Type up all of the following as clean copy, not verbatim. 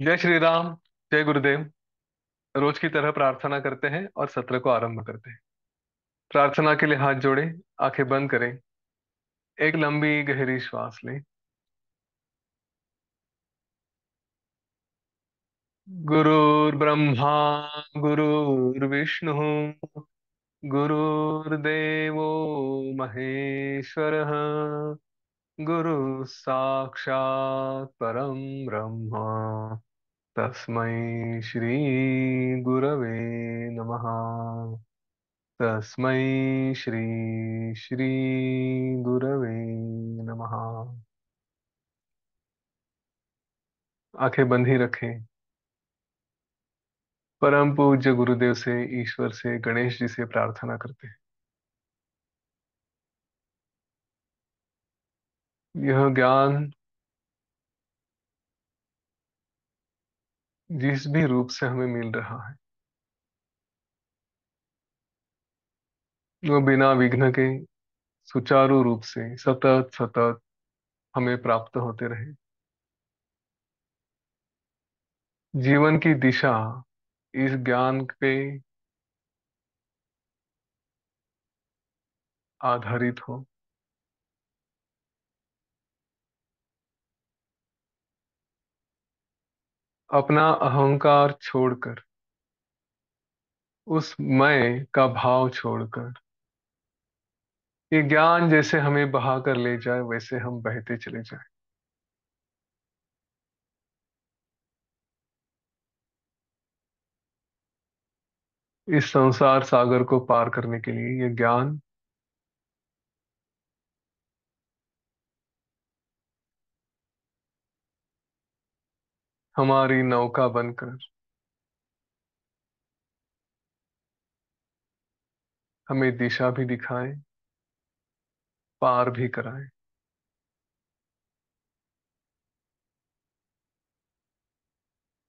जय श्री राम। जय गुरुदेव। रोज की तरह प्रार्थना करते हैं और सत्र को आरंभ करते हैं। प्रार्थना के लिए हाथ जोड़ें, आंखें बंद करें, एक लंबी गहरी श्वास लें। गुरुर्ब्रह्मा गुरुर्विष्णु गुरुर्देवो महेश्वरः गुरु साक्षात् परम ब्रह्म तस्मै श्री गुरवे नमः। तस्मै श्री श्री गुरवे नमः। आंखें बंद ही रखें। परम पूज्य गुरुदेव से, ईश्वर से, गणेश जी से प्रार्थना करते हैं। यह ज्ञान जिस भी रूप से हमें मिल रहा है, वो बिना विघ्न के सुचारू रूप से सतत सतत हमें प्राप्त होते रहे। जीवन की दिशा इस ज्ञान पे आधारित हो। अपना अहंकार छोड़कर, उस मैं का भाव छोड़कर, ये ज्ञान जैसे हमें बहा कर ले जाए वैसे हम बहते चले जाएं। इस संसार सागर को पार करने के लिए ये ज्ञान हमारी नौका बनकर हमें दिशा भी दिखाए, पार भी कराए।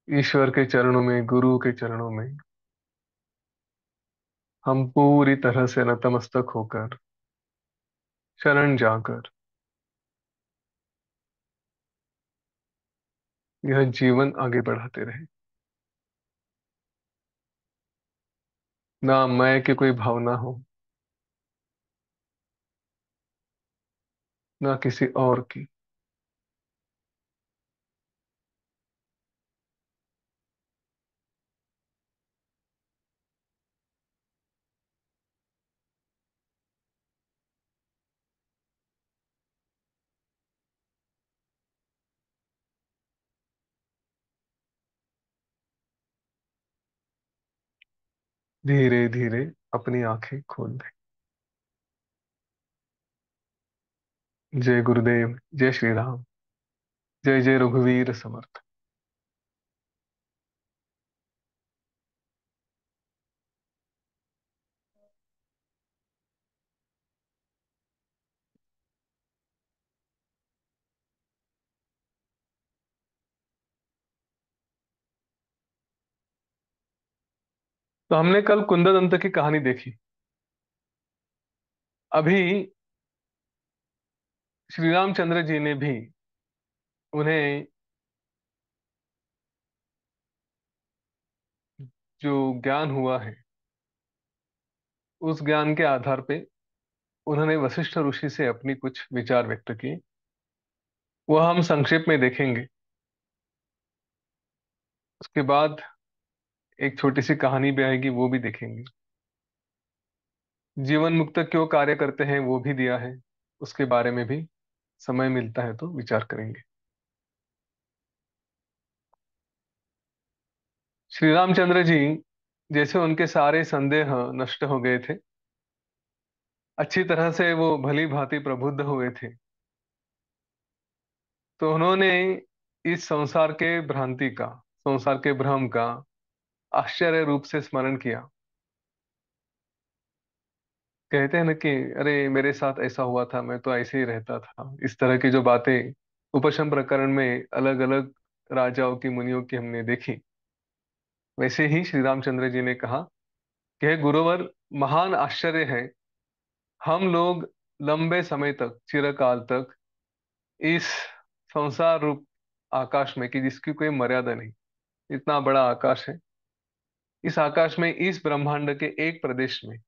ईश्वर के चरणों में, गुरु के चरणों में हम पूरी तरह से नतमस्तक होकर, शरण जाकर यह जीवन आगे बढ़ाते रहे। ना मैं की कोई भावना हो, ना किसी और की। धीरे धीरे अपनी आंखें खोल दें। जय गुरुदेव। जय श्री राम। जय जय रघुवीर समर्थ। तो हमने कल कुंददंत की कहानी देखी। अभी श्री रामचंद्र जी ने भी उन्हें जो ज्ञान हुआ है, उस ज्ञान के आधार पे उन्होंने वशिष्ठ ऋषि से अपनी कुछ विचार व्यक्त किए। वह हम संक्षेप में देखेंगे। उसके बाद एक छोटी सी कहानी भी आएगी, वो भी देखेंगे। जीवन मुक्त क्यों कार्य करते हैं वो भी दिया है, उसके बारे में भी समय मिलता है तो विचार करेंगे। श्री रामचंद्र जी जैसे उनके सारे संदेह नष्ट हो गए थे, अच्छी तरह से वो भली भांति प्रबुद्ध हुए थे, तो उन्होंने इस संसार के भ्रांति का, संसार के भ्रम का आश्चर्य रूप से स्मरण किया। कहते हैं ना कि अरे मेरे साथ ऐसा हुआ था, मैं तो ऐसे ही रहता था। इस तरह की जो बातें उपशम प्रकरण में अलग अलग राजाओं की, मुनियों की हमने देखी, वैसे ही श्री रामचंद्र जी ने कहा कि हे गुरुवर, महान आश्चर्य है, हम लोग लंबे समय तक, चिरकाल तक इस संसार रूप आकाश में, कि जिसकी कोई मर्यादा नहीं, इतना बड़ा आकाश है। इस आकाश में, इस ब्रह्मांड के एक प्रदेश में,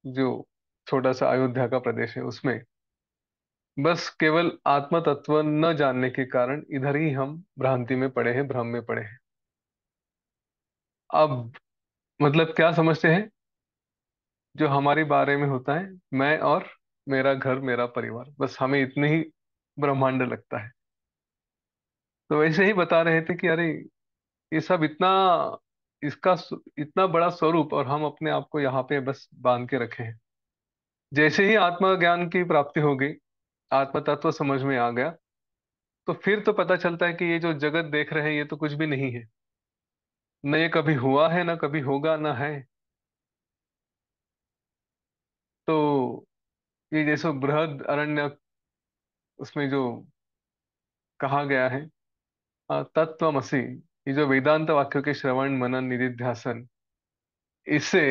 जो छोटा सा अयोध्या का प्रदेश है, उसमें बस केवल आत्म तत्व न जानने के कारण इधर ही हम भ्रांति में पड़े हैं, भ्रम में पड़े हैं। अब मतलब क्या समझते हैं? जो हमारे बारे में होता है, मैं और मेरा घर, मेरा परिवार, बस हमें इतने ही ब्रह्मांड लगता है। तो वैसे ही बता रहे थे कि अरे, ये सब इतना, इतना बड़ा स्वरूप, और हम अपने आप को यहाँ पे बस बांध के रखे हैं। जैसे ही आत्मा ज्ञान की प्राप्ति हो गई, आत्म तत्व समझ में आ गया, तो फिर तो पता चलता है कि ये जो जगत देख रहे हैं ये तो कुछ भी नहीं है। न ये कभी हुआ है, न कभी होगा, न है। तो ये जैसे बृहद अरण्य, उसमें जो कहा गया है, तत्वमसि, ये जो वेदांत वाक्यों के श्रवण मनन निधिध्यासन, इससे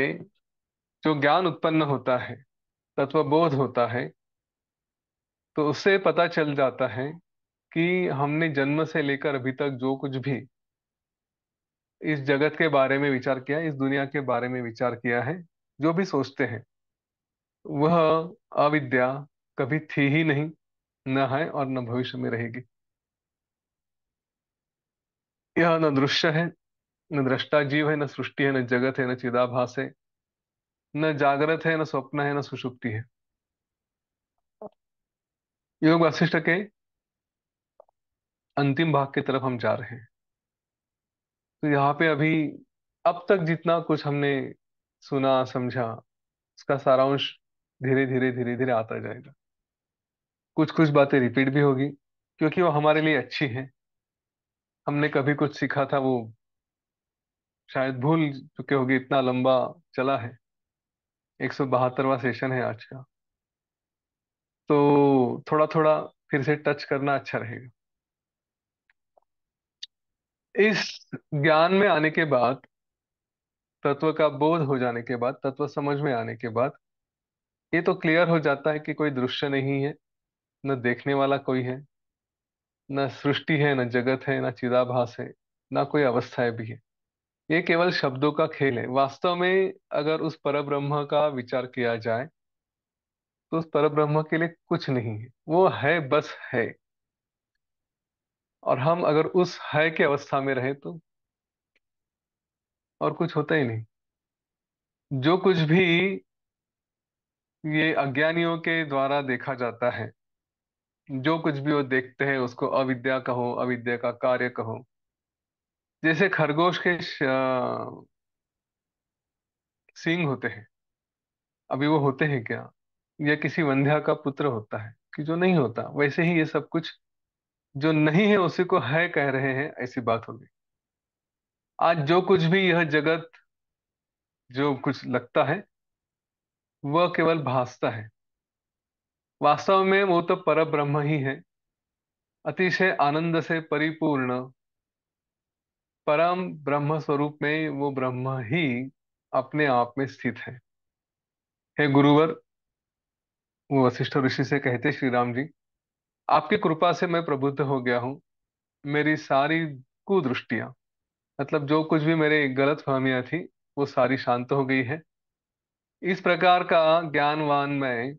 जो ज्ञान उत्पन्न होता है, तत्वबोध होता है, तो उससे पता चल जाता है कि हमने जन्म से लेकर अभी तक जो कुछ भी इस जगत के बारे में विचार किया, इस दुनिया के बारे में विचार किया है, जो भी सोचते हैं, वह अविद्या कभी थी ही नहीं, न है और न भविष्य में रहेगी। यह न दृश्य है, न दृष्टा जीव है, न सृष्टि है, न जगत है, न चिदाभास है, न जागृत है, न स्वप्न है, न सुषुप्ति है। योग वासिष्ठ के अंतिम भाग की तरफ हम जा रहे हैं। तो यहाँ पे अभी अब तक जितना कुछ हमने सुना समझा, उसका सारांश धीरे धीरे धीरे धीरे आता जाएगा। कुछ कुछ बातें रिपीट भी होगी, क्योंकि वो हमारे लिए अच्छी हैं। हमने कभी कुछ सीखा था, वो शायद भूल चुके होंगे, इतना लंबा चला है। 172वां सेशन है आज का। तो थोड़ा थोड़ा फिर से टच करना अच्छा रहेगा। इस ज्ञान में आने के बाद, तत्व का बोध हो जाने के बाद, तत्व समझ में आने के बाद, ये तो क्लियर हो जाता है कि कोई दृश्य नहीं है, न देखने वाला कोई है, न सृष्टि है, न जगत है, न चिदाभास है, न कोई अवस्थाएं भी है। ये केवल शब्दों का खेल है। वास्तव में अगर उस परब्रह्म का विचार किया जाए, तो उस परब्रह्म के लिए कुछ नहीं है, वो है, बस है। और हम अगर उस है की अवस्था में रहे, तो और कुछ होता ही नहीं। जो कुछ भी ये अज्ञानियों के द्वारा देखा जाता है, जो कुछ भी वो देखते हैं, उसको अविद्या कहो, अविद्या का कार्य कहो। जैसे खरगोश के सींग होते हैं, अभी वो होते हैं क्या? या किसी वंध्या का पुत्र होता है कि जो नहीं होता, वैसे ही ये सब कुछ जो नहीं है उसी को है कह रहे हैं, ऐसी बात होगी। आज जो कुछ भी यह जगत, जो कुछ लगता है, वह केवल भासता है। वास्तव में वो तो पर ब्रह्म ही है, अतिशय आनंद से परिपूर्ण परम ब्रह्म स्वरूप में वो ब्रह्म ही अपने आप में स्थित है। हे गुरुवर, वो वशिष्ठ ऋषि से कहते, श्री राम जी, आपकी कृपा से मैं प्रबुद्ध हो गया हूँ। मेरी सारी कुदृष्टियां, मतलब जो कुछ भी मेरे गलत फहमियां थी, वो सारी शांत हो गई है। इस प्रकार का ज्ञानवान मैं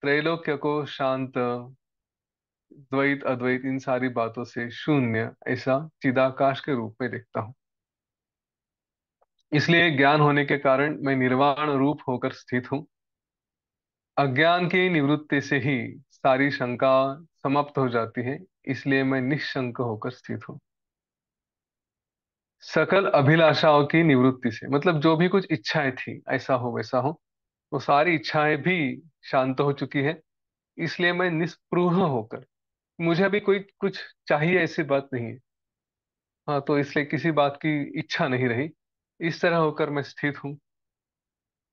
त्रैलोक्य को शांत, द्वैत अद्वैत इन सारी बातों से शून्य, ऐसा चिदाकाश के रूप में देखता हूँ। इसलिए ज्ञान होने के कारण मैं निर्वाण रूप होकर स्थित हूँ। अज्ञान की निवृत्ति से ही सारी शंका समाप्त हो जाती है। इसलिए मैं निशंक होकर स्थित हूँ। सकल अभिलाषाओं की निवृत्ति से, मतलब जो भी कुछ इच्छाएं थी, ऐसा हो वैसा हो, वो सारी इच्छाएं भी शांत हो चुकी है। इसलिए मैं निस्पृह होकर, मुझे अभी कोई कुछ चाहिए ऐसी बात नहीं है। हाँ, तो इसलिए किसी बात की इच्छा नहीं रही। इस तरह होकर मैं स्थित हूँ।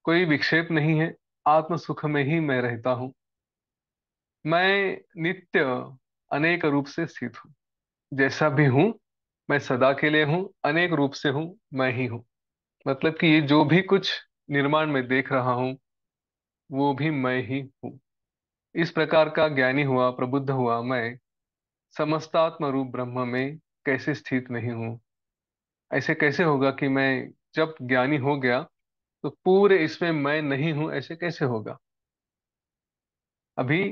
कोई विक्षेप नहीं है। आत्म सुख में ही मैं रहता हूँ। मैं नित्य अनेक रूप से स्थित हूँ। जैसा भी हूँ, मैं सदा के लिए हूँ, अनेक रूप से हूँ, मैं ही हूँ। मतलब कि ये जो भी कुछ निर्माण में देख रहा हूँ, वो भी मैं ही हूँ। इस प्रकार का ज्ञानी हुआ, प्रबुद्ध हुआ मैं, समस्तात्म रूप ब्रह्म में कैसे स्थित नहीं हूँ। ऐसे कैसे होगा कि मैं जब ज्ञानी हो गया तो पूरे इसमें मैं नहीं हूं, ऐसे कैसे होगा अभी?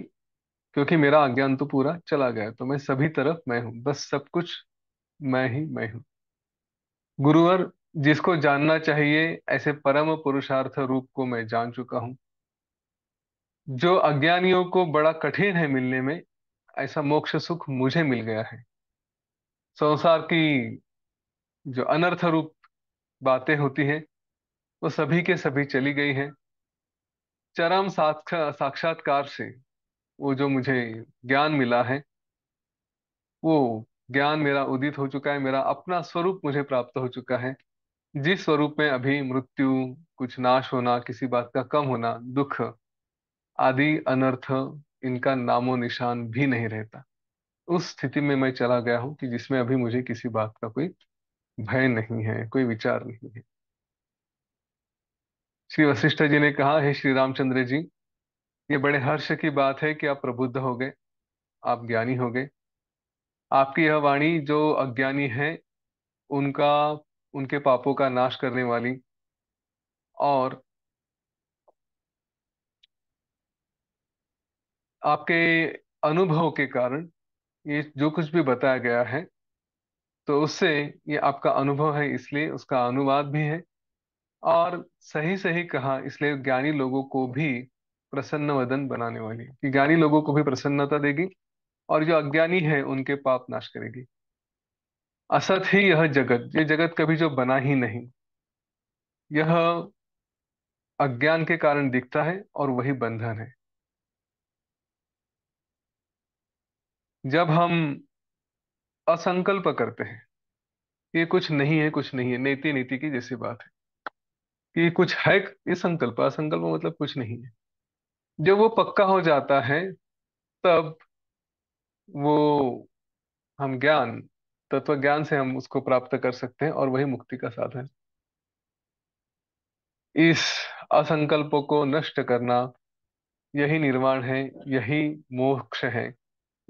क्योंकि मेरा अज्ञान तो पूरा चला गया, तो मैं सभी तरफ मैं हूं, बस सब कुछ मैं ही मैं हूं। गुरुवर, जिसको जानना चाहिए ऐसे परम पुरुषार्थ रूप को मैं जान चुका हूं। जो अज्ञानियों को बड़ा कठिन है मिलने में, ऐसा मोक्ष सुख मुझे मिल गया है। संसार की जो अनर्थ रूप बातें होती हैं वो सभी के सभी चली गई हैं। चरम साक्षात्कार से वो जो मुझे ज्ञान मिला है, वो ज्ञान मेरा उदित हो चुका है, मेरा अपना स्वरूप मुझे प्राप्त हो चुका है। जिस स्वरूप में अभी मृत्यु, कुछ नाश होना, किसी बात का कम होना, दुख आदि अनर्थ, इनका नामो निशान भी नहीं रहता, उस स्थिति में मैं चला गया हूं कि जिसमें अभी मुझे किसी बात का कोई भय नहीं है, कोई विचार नहीं है। श्री वशिष्ठ जी ने कहा, हे श्री रामचंद्र जी, ये बड़े हर्ष की बात है कि आप प्रबुद्ध हो गए, आप ज्ञानी हो गए। आपकी यह वाणी जो अज्ञानी है उनका, उनके पापों का नाश करने वाली, और आपके अनुभव के कारण ये जो कुछ भी बताया गया है, तो उससे, ये आपका अनुभव है इसलिए उसका अनुवाद भी है, और सही सही कहा इसलिए ज्ञानी लोगों को भी प्रसन्न वदन बनाने वाली, कि ज्ञानी लोगों को भी प्रसन्नता देगी और जो अज्ञानी है उनके पाप नाश करेगी। असत ही यह जगत, ये जगत कभी जो बना ही नहीं, यह अज्ञान के कारण दिखता है और वही बंधन है। जब हम असंकल्प करते हैं, ये कुछ नहीं है, कुछ नहीं है, नेति नीति की जैसी बात है कि कुछ है, ये संकल्प, असंकल्प मतलब कुछ नहीं है। जब वो पक्का हो जाता है, तब वो हम ज्ञान, तत्व ज्ञान से हम उसको प्राप्त कर सकते हैं और वही मुक्ति का साधन है। इस असंकल्प को नष्ट करना, यही निर्वाण है, यही मोक्ष है,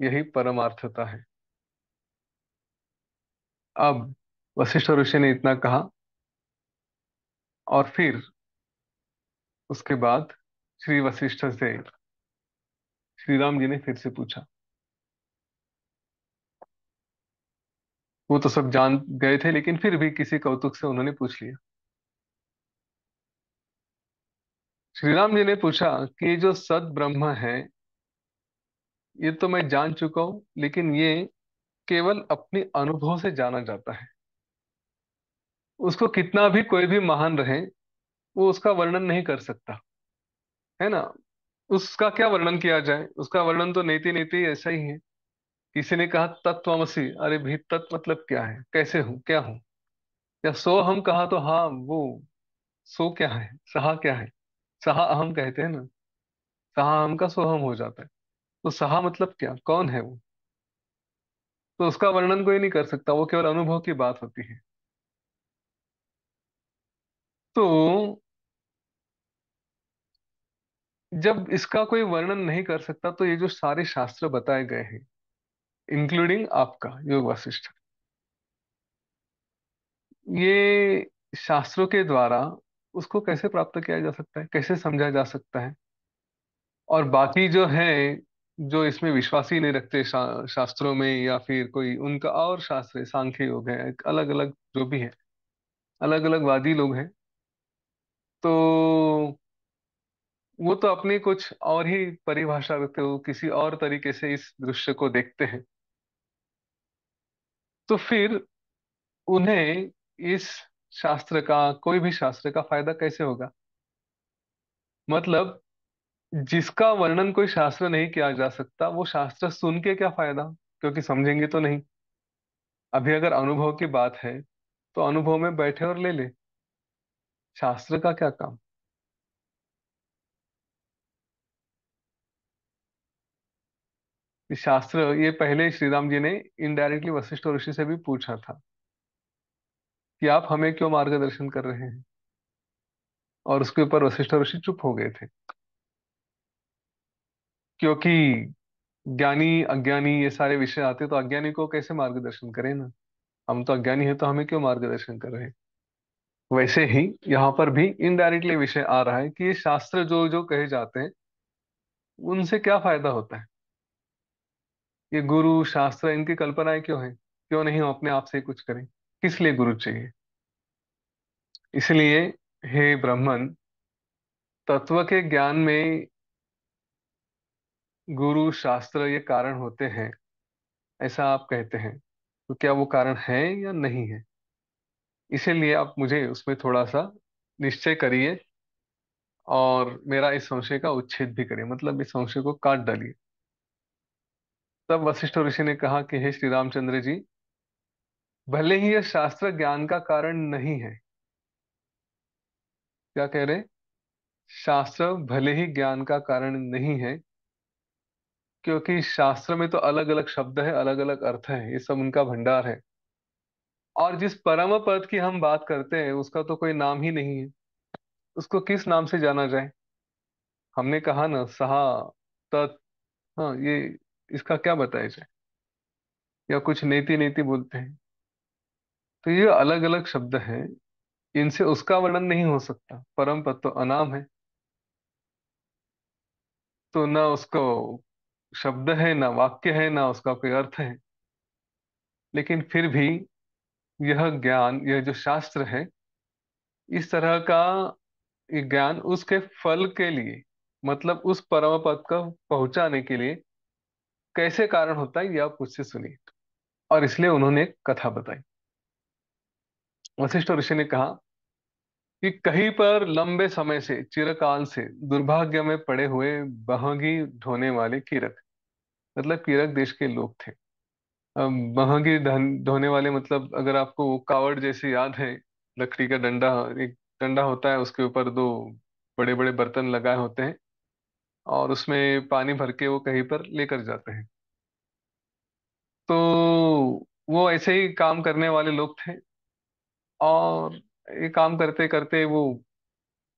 यही परमार्थता है। अब वशिष्ठ ऋषि ने इतना कहा, और फिर उसके बाद श्री वशिष्ठ से श्री राम जी ने फिर से पूछा। वो तो सब जान गए थे, लेकिन फिर भी किसी कौतुक से उन्होंने पूछ लिया। श्री राम जी ने पूछा कि ये जो सद ब्रह्म है, ये तो मैं जान चुका हूं, लेकिन ये केवल अपने अनुभव से जाना जाता है। उसको कितना भी कोई भी महान रहे, वो उसका वर्णन नहीं कर सकता, है ना। उसका क्या वर्णन किया जाए, उसका वर्णन तो नेति नेति ऐसा ही है। किसी ने कहा तत्त्वमसि, अरे भी तत्व मतलब क्या है, कैसे हूँ, क्या हूँ? या सो हम कहा तो हाँ, वो सो क्या है, सहा क्या है? सहा अहम कहते हैं ना, सहा अहम का सोहम हो जाता है। तो सहा मतलब क्या, कौन है वो? तो उसका वर्णन कोई नहीं कर सकता, वो केवल अनुभव की बात होती है। तो जब इसका कोई वर्णन नहीं कर सकता, तो ये जो सारे शास्त्र बताए गए हैं, इंक्लूडिंग आपका योग वासिष्ठ, ये शास्त्रों के द्वारा उसको कैसे प्राप्त किया जा सकता है, कैसे समझा जा सकता है? और बाकी जो है, जो इसमें विश्वास ही नहीं रखते शास्त्रों में, या फिर कोई उनका और शास्त्र है, सांख्य योग है, अलग अलग जो भी है, अलग अलग वादी लोग हैं, तो वो तो अपनी कुछ और ही परिभाषा रखते हो, किसी और तरीके से इस दृश्य को देखते हैं। तो फिर उन्हें इस शास्त्र का, कोई भी शास्त्र का फायदा कैसे होगा? मतलब जिसका वर्णन कोई शास्त्र नहीं किया जा सकता, वो शास्त्र सुन के क्या फायदा, क्योंकि समझेंगे तो नहीं। अभी अगर अनुभव की बात है, तो अनुभव में बैठे और ले ले, शास्त्र का क्या काम? ये शास्त्र, ये पहले श्री राम जी ने इनडायरेक्टली वशिष्ठ ऋषि से भी पूछा था कि आप हमें क्यों मार्गदर्शन कर रहे हैं, और उसके ऊपर वशिष्ठ ऋषि चुप हो गए थे। क्योंकि ज्ञानी अज्ञानी ये सारे विषय आते तो अज्ञानी को कैसे मार्गदर्शन करें ना। हम तो अज्ञानी है तो हमें क्यों मार्गदर्शन कर रहे हैं। वैसे ही यहाँ पर भी इनडायरेक्टली विषय आ रहा है कि ये शास्त्र जो जो कहे जाते हैं उनसे क्या फायदा होता है। ये गुरु शास्त्र इनकी कल्पनाएं क्यों है, क्यों नहीं हम अपने आप से कुछ करें। किस लिए गुरु चाहिए। इसलिए हे ब्राह्मण, तत्व के ज्ञान में गुरु शास्त्र ये कारण होते हैं, ऐसा आप कहते हैं। तो क्या वो कारण है या नहीं है। इसीलिए आप मुझे उसमें थोड़ा सा निश्चय करिए और मेरा इस संशय का उच्छेद भी करिए, मतलब इस संशय को काट डालिए। तब वशिष्ठ ऋषि ने कहा कि हे श्री रामचंद्र जी, भले ही यह शास्त्र ज्ञान का कारण नहीं है। क्या कह रहे। शास्त्र भले ही ज्ञान का कारण नहीं है, क्योंकि शास्त्र में तो अलग अलग शब्द है, अलग अलग अर्थ है, ये सब उनका भंडार है। और जिस परम पद की हम बात करते हैं उसका तो कोई नाम ही नहीं है। उसको किस नाम से जाना जाए। हमने कहा ना सहा तत्। हाँ ये इसका क्या बताया जाए। या कुछ नेति नेति बोलते हैं। तो ये अलग अलग शब्द हैं, इनसे उसका वर्णन नहीं हो सकता। परम पद तो अनाम है, तो ना उसको शब्द है ना वाक्य है ना उसका कोई अर्थ है। लेकिन फिर भी यह ज्ञान, यह जो शास्त्र है, इस तरह का ये ज्ञान उसके फल के लिए, मतलब उस परम पद का पहुंचाने के लिए कैसे कारण होता है, ये आप मुझसे सुनिए। और इसलिए उन्होंने एक कथा बताई। वशिष्ठ ऋषि ने कहा कि कहीं पर लंबे समय से, चिरकाल से दुर्भाग्य में पड़े हुए बहंगी ढोने वाले कीरक, मतलब कीरक देश के लोग थे। बहंगी ढोने वाले मतलब, अगर आपको वो कावड़ जैसी याद है, लकड़ी का डंडा, एक डंडा होता है, उसके ऊपर दो बड़े बड़े बर्तन लगाए होते हैं और उसमें पानी भर के वो कहीं पर लेकर जाते हैं। तो वो ऐसे ही काम करने वाले लोग थे। और ये काम करते करते वो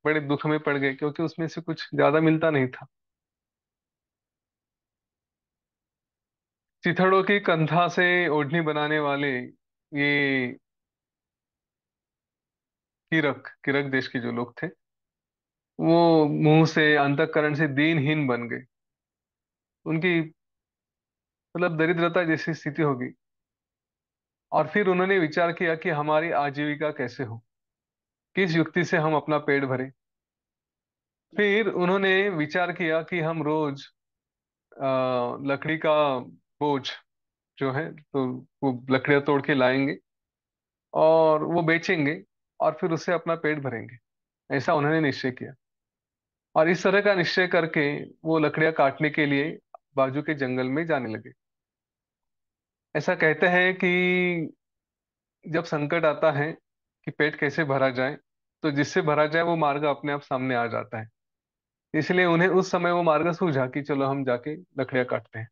बड़े दुख में पड़ गए, क्योंकि उसमें से कुछ ज्यादा मिलता नहीं था। चिथड़ों की कंधा से ओढ़नी बनाने वाले ये किरक, किरक देश के जो लोग थे, वो मुंह से अंतःकरण से दीनहीन बन गए। उनकी मतलब दरिद्रता जैसी स्थिति होगी। और फिर उन्होंने विचार किया कि हमारी आजीविका कैसे हो, किस युक्ति से हम अपना पेट भरें। फिर उन्होंने विचार किया कि हम रोज लकड़ी का बोझ जो है, तो वो लकड़ियां तोड़ के लाएंगे और वो बेचेंगे और फिर उससे अपना पेट भरेंगे। ऐसा उन्होंने निश्चय किया। और इस तरह का निश्चय करके वो लकड़ियां काटने के लिए बाजू के जंगल में जाने लगे। ऐसा कहते हैं कि जब संकट आता है कि पेट कैसे भरा जाए, तो जिससे भरा जाए वो मार्ग अपने आप सामने आ जाता है। इसलिए उन्हें उस समय वो मार्ग सूझा कि चलो हम जाके लकड़ियां काटते हैं।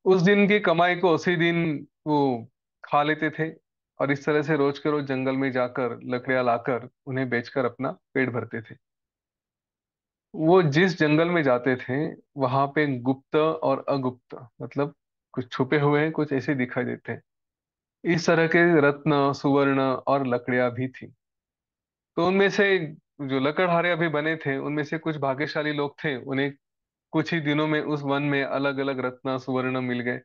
उस दिन की कमाई को उसी दिन वो खा लेते थे। और इस तरह से रोज के रोज जंगल में जाकर लकड़ियां लाकर उन्हें बेचकर अपना पेट भरते थे। वो जिस जंगल में जाते थे वहां पे गुप्त और अगुप्त, मतलब कुछ छुपे हुए हैं, कुछ ऐसे दिखाई देते हैं। इस तरह के रत्न सुवर्ण और लकड़ियां भी थी। तो उनमें से जो लकड़हारे अभी बने थे उनमें से कुछ भाग्यशाली लोग थे, उन्हें कुछ ही दिनों में उस वन में अलग अलग रत्न सुवर्ण मिल गए।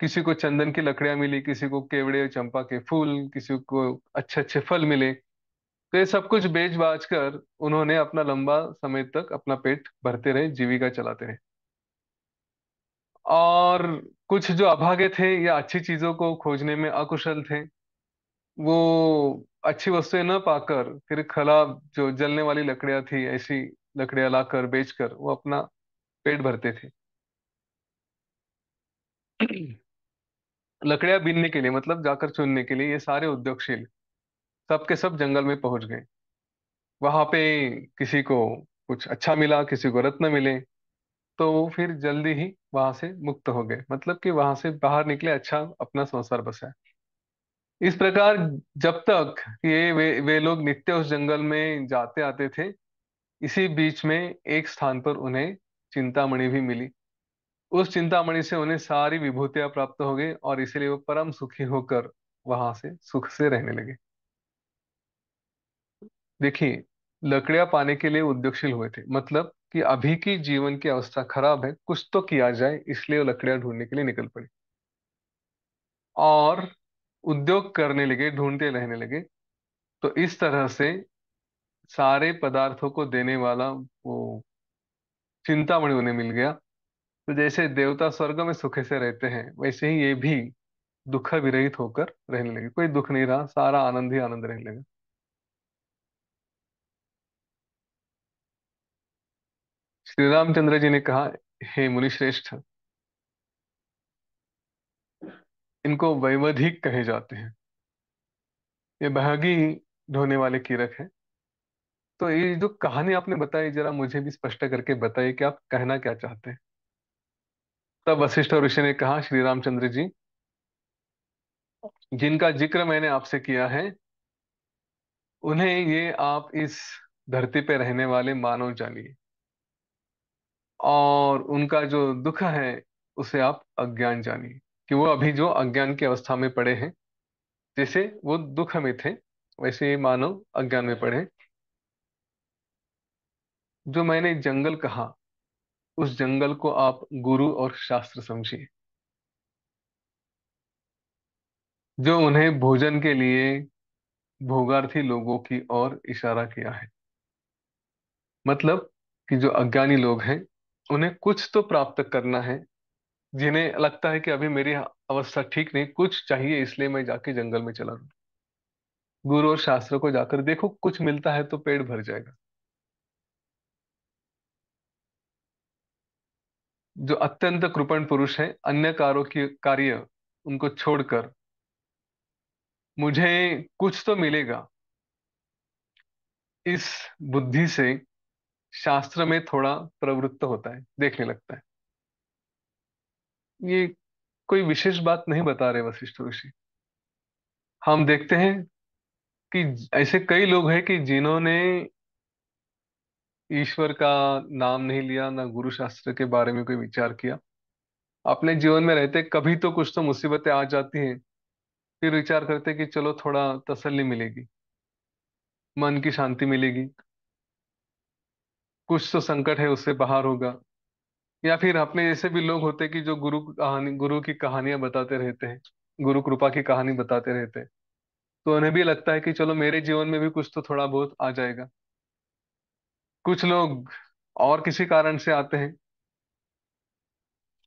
किसी को चंदन की लकड़ियां मिली, किसी को केवड़े चंपा के फूल, किसी को अच्छे अच्छे फल मिले। तो ये सब कुछ बेच बाच कर उन्होंने अपना लंबा समय तक अपना पेट भरते रहे, जीविका चलाते रहे। और कुछ जो अभागे थे या अच्छी चीजों को खोजने में अकुशल थे, वो अच्छी वस्तुएं न पाकर फिर खराब जो जलने वाली लकड़ियां थी, ऐसी लकड़ियां लाकर बेचकर वो अपना पेट भरते थे। लकड़ियां बीनने के लिए, मतलब जाकर चुनने के लिए, ये सारे उद्योगशील सब के सब जंगल में पहुंच गए। वहां पे किसी को कुछ अच्छा मिला, किसी को रत्न मिले, तो वो फिर जल्दी ही वहां से मुक्त हो गए, मतलब कि वहां से बाहर निकले, अच्छा अपना संसार बसाया। इस प्रकार जब तक ये वे लोग नित्य उस जंगल में जाते आते थे, इसी बीच में एक स्थान पर उन्हें चिंतामणि भी मिली। उस चिंतामणि से उन्हें सारी विभूतियां प्राप्त हो गई और इसीलिए वो परम सुखी होकर वहां से सुख से रहने लगे। देखिए, लकड़ियां पाने के लिए उद्योगशील हुए थे, मतलब कि अभी की जीवन की अवस्था खराब है, कुछ तो किया जाए, इसलिए वो लकड़ियां ढूंढने के लिए निकल पड़े और उद्योग करने लगे, ढूंढते रहने लगे। तो इस तरह से सारे पदार्थों को देने वाला वो चिंतामणि उन्हें मिल गया। तो जैसे देवता स्वर्ग में सुख से रहते हैं, वैसे ही ये भी दुख विरहित होकर रहने लगे, कोई दुख नहीं रहा, सारा आनंद ही आनंद रहने लगा। श्री रामचंद्र जी ने कहा, हे मुनिश्रेष्ठ, इनको वैवधिक कहे जाते हैं, ये बहगी ढोने वाले कीड़े हैं। तो ये जो कहानी आपने बताई, जरा मुझे भी स्पष्ट करके बताइए कि आप कहना क्या चाहते हैं। तब वशिष्ठ ऋषि ने कहा, श्री रामचंद्र जी, जिनका जिक्र मैंने आपसे किया है, उन्हें ये आप इस धरती पे रहने वाले मानव जानिए, और उनका जो दुख है उसे आप अज्ञान जानिए, कि वो अभी जो अज्ञान की अवस्था में पड़े हैं, जैसे वो दुख में थे वैसे ये मानव अज्ञान में पड़े हैं। जो मैंने जंगल कहा, उस जंगल को आप गुरु और शास्त्र समझिए, जो उन्हें भोजन के लिए भोगार्थी लोगों की ओर इशारा किया है। मतलब कि जो अज्ञानी लोग हैं, उन्हें कुछ तो प्राप्त करना है, जिन्हें लगता है कि अभी मेरी अवस्था ठीक नहीं, कुछ चाहिए, इसलिए मैं जाके जंगल में चला गया। गुरु और शास्त्र को जाकर देखो, कुछ मिलता है तो पेट भर जाएगा। जो अत्यंत कृपण पुरुष है, अन्य कारों की कार्य उनको छोड़कर मुझे कुछ तो मिलेगा, इस बुद्धि से शास्त्र में थोड़ा प्रवृत्त होता है, देखने लगता है। ये कोई विशेष बात नहीं बता रहे वशिष्ठ ऋषि। हम देखते हैं कि ऐसे कई लोग हैं कि जिन्होंने ईश्वर का नाम नहीं लिया, ना गुरु शास्त्र के बारे में कोई विचार किया, अपने जीवन में रहते कभी तो कुछ तो मुसीबतें आ जाती हैं, फिर विचार करते कि चलो थोड़ा तसल्ली मिलेगी, मन की शांति मिलेगी, कुछ तो संकट है उससे बाहर होगा। या फिर अपने जैसे भी लोग होते हैं कि जो गुरु की कहानियां बताते रहते हैं, गुरु कृपा की कहानी बताते रहते हैं, तो उन्हें भी लगता है कि चलो मेरे जीवन में भी कुछ तो थोड़ा बहुत आ जाएगा। कुछ लोग और किसी कारण से आते हैं,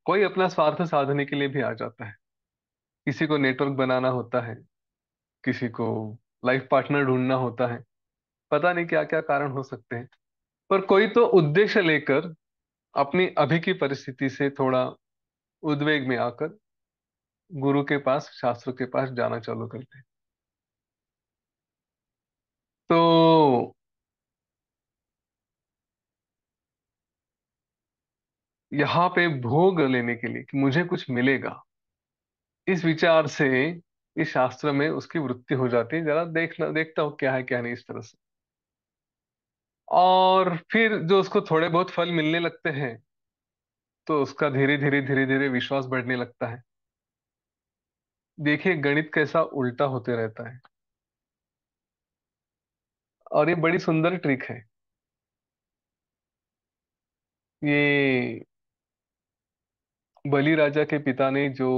कोई अपना स्वार्थ साधने के लिए भी आ जाता है, किसी को नेटवर्क बनाना होता है, किसी को लाइफ पार्टनर ढूंढना होता है, पता नहीं क्या क्या कारण हो सकते हैं। पर कोई तो उद्देश्य लेकर अपनी अभी की परिस्थिति से थोड़ा उद्वेग में आकर गुरु के पास, शास्त्र के पास जाना चालू करते हैं। तो यहाँ पे भोग लेने के लिए कि मुझे कुछ मिलेगा, इस विचार से इस शास्त्र में उसकी वृत्ति हो जाती है, जरा देखता हूँ क्या है क्या नहीं, इस तरह से। और फिर जो उसको थोड़े बहुत फल मिलने लगते हैं, तो उसका धीरे धीरे धीरे धीरे विश्वास बढ़ने लगता है। देखिए गणित कैसा उल्टा होते रहता है, और ये बड़ी सुंदर ट्रिक है। ये बलि राजा के पिता ने जो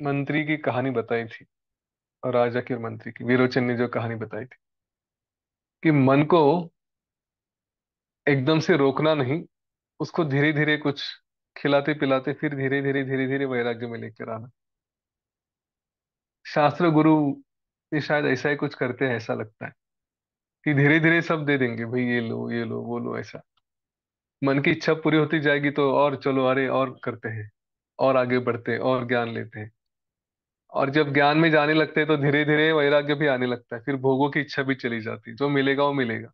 मंत्री की कहानी बताई थी, और राजा की और मंत्री की, विरोचन ने जो कहानी बताई थी, कि मन को एकदम से रोकना नहीं, उसको धीरे धीरे कुछ खिलाते पिलाते फिर धीरे धीरे वैराग्य में लेकर आना। शास्त्र गुरु ये शायद ऐसा ही कुछ करते हैं, ऐसा लगता है कि धीरे धीरे सब दे देंगे, भाई ये लो वो लो, ऐसा। मन की इच्छा पूरी होती जाएगी तो और चलो, अरे और करते हैं, और आगे बढ़ते हैं, और ज्ञान लेते हैं। और जब ज्ञान में जाने लगते हैं तो धीरे धीरे वैराग्य भी आने लगता है, फिर भोगों की इच्छा भी चली जाती है, जो मिलेगा वो मिलेगा,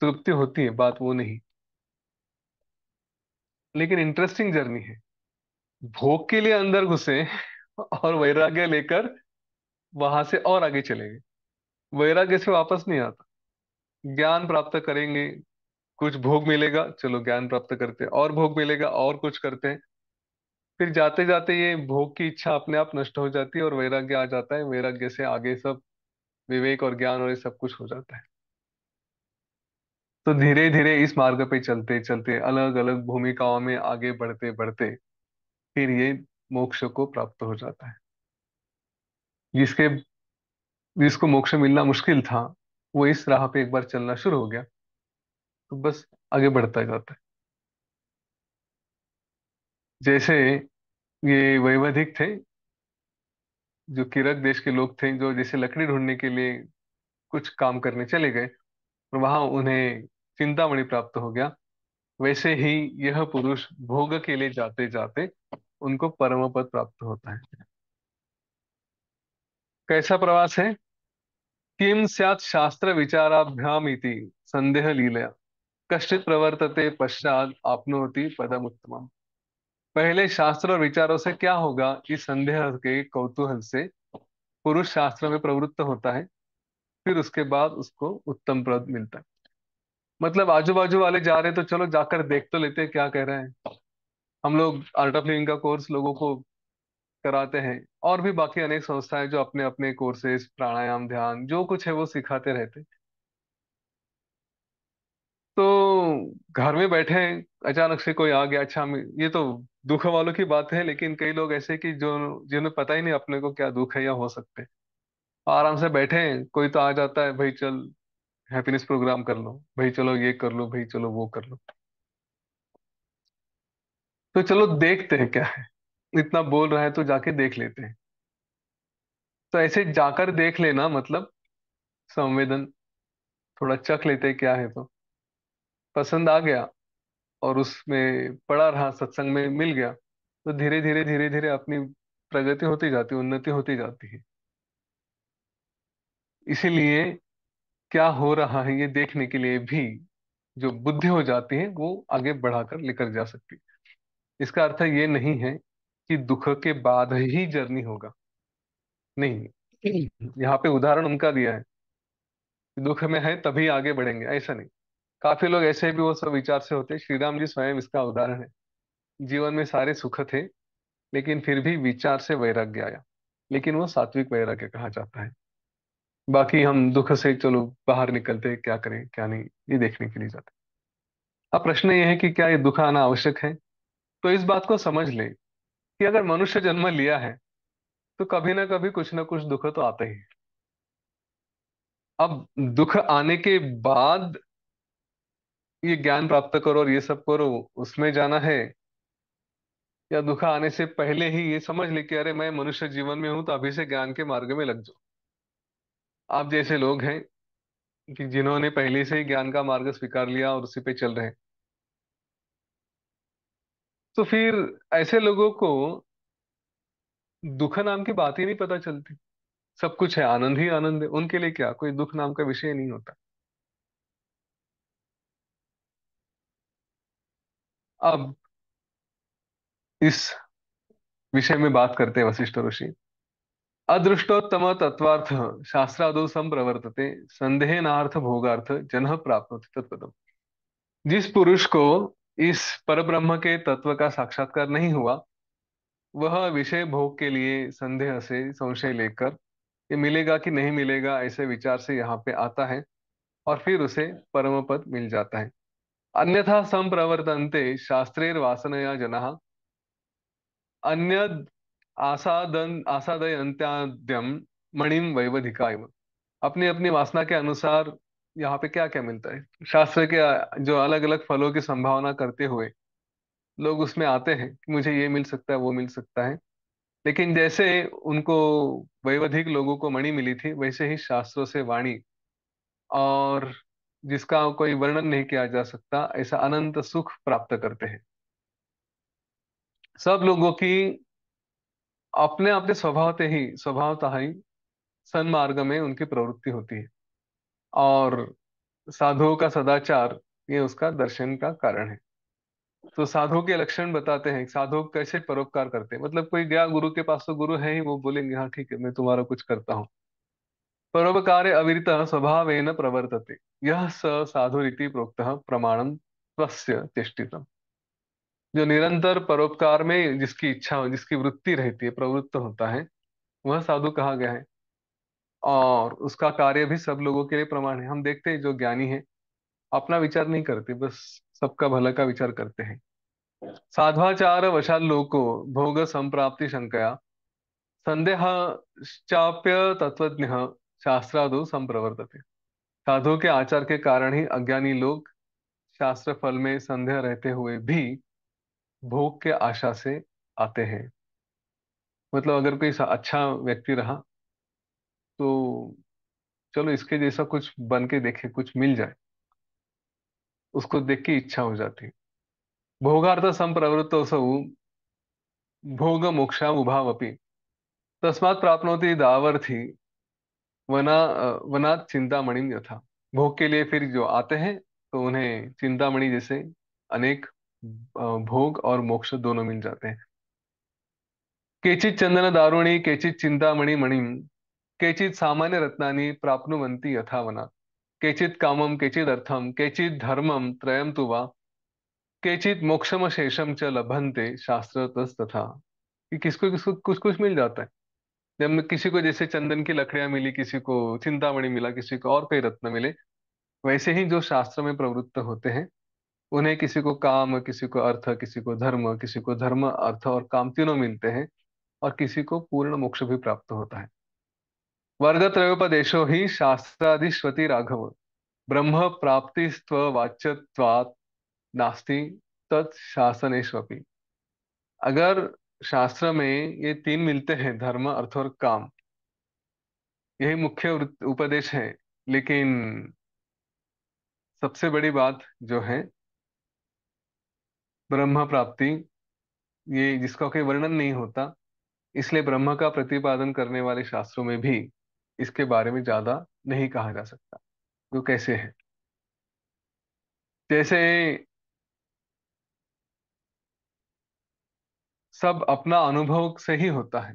तृप्ति होती है, बात वो नहीं। लेकिन इंटरेस्टिंग जर्नी है, भोग के लिए अंदर घुसे और वैराग्य लेकर वहां से और आगे चलेंगे, वैराग्य से वापस नहीं आता। ज्ञान प्राप्त करेंगे, कुछ भोग मिलेगा, चलो ज्ञान प्राप्त करते हैं, और भोग मिलेगा और कुछ करते हैं। फिर जाते जाते ये भोग की इच्छा अपने आप नष्ट हो जाती है और वैराग्य आ जाता है। वैराग्य से आगे सब विवेक और ज्ञान और ये सब कुछ हो जाता है। तो धीरे धीरे इस मार्ग पे चलते चलते अलग अलग भूमिकाओं में आगे बढ़ते बढ़ते फिर ये मोक्ष को प्राप्त हो जाता है। जिसके जिसको मोक्ष मिलना मुश्किल था, वो इस राह पे एक बार चलना शुरू हो गया तो बस आगे बढ़ता जाता है। जैसे ये वैवधिक थे, जो किरक देश के लोग थे, जो जैसे लकड़ी ढूंढने के लिए कुछ काम करने चले गए और वहां उन्हें चिंतामणि प्राप्त हो गया, वैसे ही यह पुरुष भोग के लिए जाते जाते उनको परम पद प्राप्त होता है। कैसा प्रवास है? किम स्यात् शास्त्र विचाराभ्याम इति संदेह लीलया कश्चित प्रवर्तते पश्चात आपनोति पदम उत्तमम। पहले शास्त्र और विचारों से क्या होगा, इस संदेह के कौतूहल से पुरुष शास्त्र में प्रवृत्त होता है, फिर उसके बाद उसको उत्तम पद मिलता है। मतलब आजू बाजू वाले जा रहे हैं तो चलो जाकर देख तो लेते हैं क्या कह रहे हैं। हम लोग आर्ट ऑफ लिविंग का कोर्स लोगों को कराते हैं, और भी बाकी अनेक संस्थाएं जो अपने अपने कोर्सेज, प्राणायाम, ध्यान, जो कुछ है वो सिखाते रहते हैं। तो घर में बैठे हैं, अचानक से कोई आ गया, अच्छा ये तो दुख वालों की बात है, लेकिन कई लोग ऐसे कि जो जिन्हें पता ही नहीं अपने को क्या दुख है या हो सकते हैं, आराम से बैठे हैं, कोई तो आ जाता है, भाई चल हैप्पीनेस प्रोग्राम कर लो, भाई चलो ये कर लो, भाई चलो वो कर लो। तो चलो देखते हैं क्या है, इतना बोल रहा है तो जाके देख लेते हैं। तो ऐसे जाकर देख लेना मतलब संवेदन, थोड़ा चख लेते हैं क्या है, तो पसंद आ गया और उसमें पड़ा रहा, सत्संग में मिल गया, तो धीरे धीरे अपनी प्रगति होती जाती है, उन्नति होती जाती है। इसीलिए क्या हो रहा है ये देखने के लिए भी जो बुद्धि हो जाती है वो आगे बढ़ाकर लेकर जा सकती है। इसका अर्थ ये नहीं है कि दुख के बाद ही जर्नी होगा, नहीं। यहाँ पे उदाहरण उनका दिया है कि दुख में है तभी आगे बढ़ेंगे, ऐसा नहीं। काफी लोग ऐसे भी वो सब विचार से होते हैं, श्री राम जी स्वयं इसका उदाहरण है। जीवन में सारे सुख थे, लेकिन फिर भी विचार से वैराग्य आया, लेकिन वो सात्विक वैराग्य कहा जाता है। बाकी हम दुख से चलो बाहर निकलते हैं, क्या करें क्या नहीं, ये देखने के लिए जाते हैं। अब प्रश्न ये है कि क्या ये दुख आना आवश्यक है? तो इस बात को समझ ले कि अगर मनुष्य जन्म लिया है तो कभी ना कभी कुछ ना कुछ दुख तो आते ही है। अब दुख आने के बाद ये ज्ञान प्राप्त करो और ये सब करो, उसमें जाना है, या दुख आने से पहले ही ये समझ ले कि अरे मैं मनुष्य जीवन में हूं तो अभी से ज्ञान के मार्ग में लग जाओ। आप जैसे लोग हैं कि जिन्होंने पहले से ही ज्ञान का मार्ग स्वीकार लिया और उसी पे चल रहे हैं, तो फिर ऐसे लोगों को दुख नाम की बात ही नहीं पता चलती। सब कुछ है, आनंद ही आनंद है, उनके लिए क्या कोई दुख नाम का विषय नहीं होता। अब इस विषय में बात करते हैं वशिष्ठ ऋषि। अदृष्टोत्तम तत्वार्थ शास्त्रादौ संप्रवर्तते संदेहनार्थ भोगार्थ जनः प्राप्नोति तत्पदम्। जिस पुरुष को इस परब्रह्म के तत्व का साक्षात्कार नहीं हुआ, वह विषय भोग के लिए संदेह से, संशय लेकर, ये मिलेगा कि नहीं मिलेगा ऐसे विचार से यहाँ पे आता है, और फिर उसे परम पद मिल जाता है। अन्यथा संप्रवर्तन्ते शास्त्रेर वासनया जनाः अन्यद आसादयन्त्याद्यम मणिम वैवधिका इव। अपनी अपनी वासना के अनुसार यहाँ पे क्या क्या मिलता है, शास्त्र के जो अलग अलग फलों की संभावना करते हुए लोग उसमें आते हैं कि मुझे ये मिल सकता है, वो मिल सकता है। लेकिन जैसे उनको वैवधिक लोगों को मणि मिली थी, वैसे ही शास्त्रों से वाणी, और जिसका कोई वर्णन नहीं किया जा सकता, ऐसा अनंत सुख प्राप्त करते हैं। सब लोगों की अपने अपने स्वभावतः ही सन्मार्ग में उनकी प्रवृत्ति होती है, और साधुओं का सदाचार ये उसका दर्शन का कारण है। तो साधुओं के लक्षण बताते हैं, साधु कैसे परोपकार करते हैं। मतलब कोई गया गुरु के पास तो गुरु है ही, वो बोलेंगे हाँ ठीक है मैं तुम्हारा कुछ करता हूँ। परोपकारे अविरतः स्वभावेन प्रवर्तते, यह स साधुरिति प्रोक्तः प्रमाणम स्वस्य चेष्टितम्। जो निरंतर परोपकार में जिसकी इच्छा, जिसकी वृत्ति रहती है, प्रवृत्त होता है, वह साधु कहा गया है। और उसका कार्य भी सब लोगों के लिए प्रमाण है। हम देखते हैं जो ज्ञानी है, अपना विचार नहीं करते, बस सबका भला का विचार करते हैं। साध्वाचार वशाल्लोको भोग संप्राप्ति शंकया संदेहाश्चाप्य तत्वज्ञ शास्त्रादो संप्रवर्तते। साधु के आचार के कारण ही अज्ञानी लोग शास्त्र फल में संदेह रहते हुए भी भोग के आशा से आते हैं। मतलब अगर कोई अच्छा व्यक्ति रहा तो चलो इसके जैसा कुछ बन के देखे, कुछ मिल जाए, उसको देख के इच्छा हो जाती है। भोगार्थ संप्रवृत्तोऽसौ भोग मोक्षा उभावपि तस्मात् प्राप्नोति दावर्थी वनात् चिंतामणि यथा। भोग के लिए फिर जो आते हैं तो उन्हें चिंतामणि जैसे अनेक भोग और मोक्ष दोनों मिल जाते हैं। केचित् चंदन दारुणी केचित् चिंतामणि मणिम केचित् सामान्य रत्नानि प्राप्नुवन्ति यथा वनात् केचित् कामम केचित् अर्थम केचित् धर्मम त्रयम तु वा केचित् मोक्षम शेषम च लभन्ते शास्त्रतस्तथा। कि किसको किसको कुछ कुछ मिल जाता है। जब किसी को जैसे चंदन की लकड़ियां मिली, किसी को चिंतामणि मिला, किसी को और कोई रत्न मिले, वैसे ही जो शास्त्र में प्रवृत्त होते हैं उन्हें किसी को काम, किसी को अर्थ, किसी को धर्म, किसी को धर्म अर्थ और काम तीनों मिलते हैं, और किसी को पूर्ण मोक्ष भी प्राप्त होता है। वर्गत्रयोपदेशो ही शास्त्रादिश्वति राघव ब्रह्म प्राप्तिस्त्व वाच्यत्वात् नास्ति तत् शासनेष्वपि। अगर शास्त्र में ये तीन मिलते हैं, धर्म अर्थ और काम, यही मुख्य उपदेश है, लेकिन सबसे बड़ी बात जो है ब्रह्म प्राप्ति, ये जिसका कोई वर्णन नहीं होता, इसलिए ब्रह्म का प्रतिपादन करने वाले शास्त्रों में भी इसके बारे में ज्यादा नहीं कहा जा सकता। तो कैसे है, जैसे सब अपना अनुभव से ही होता है,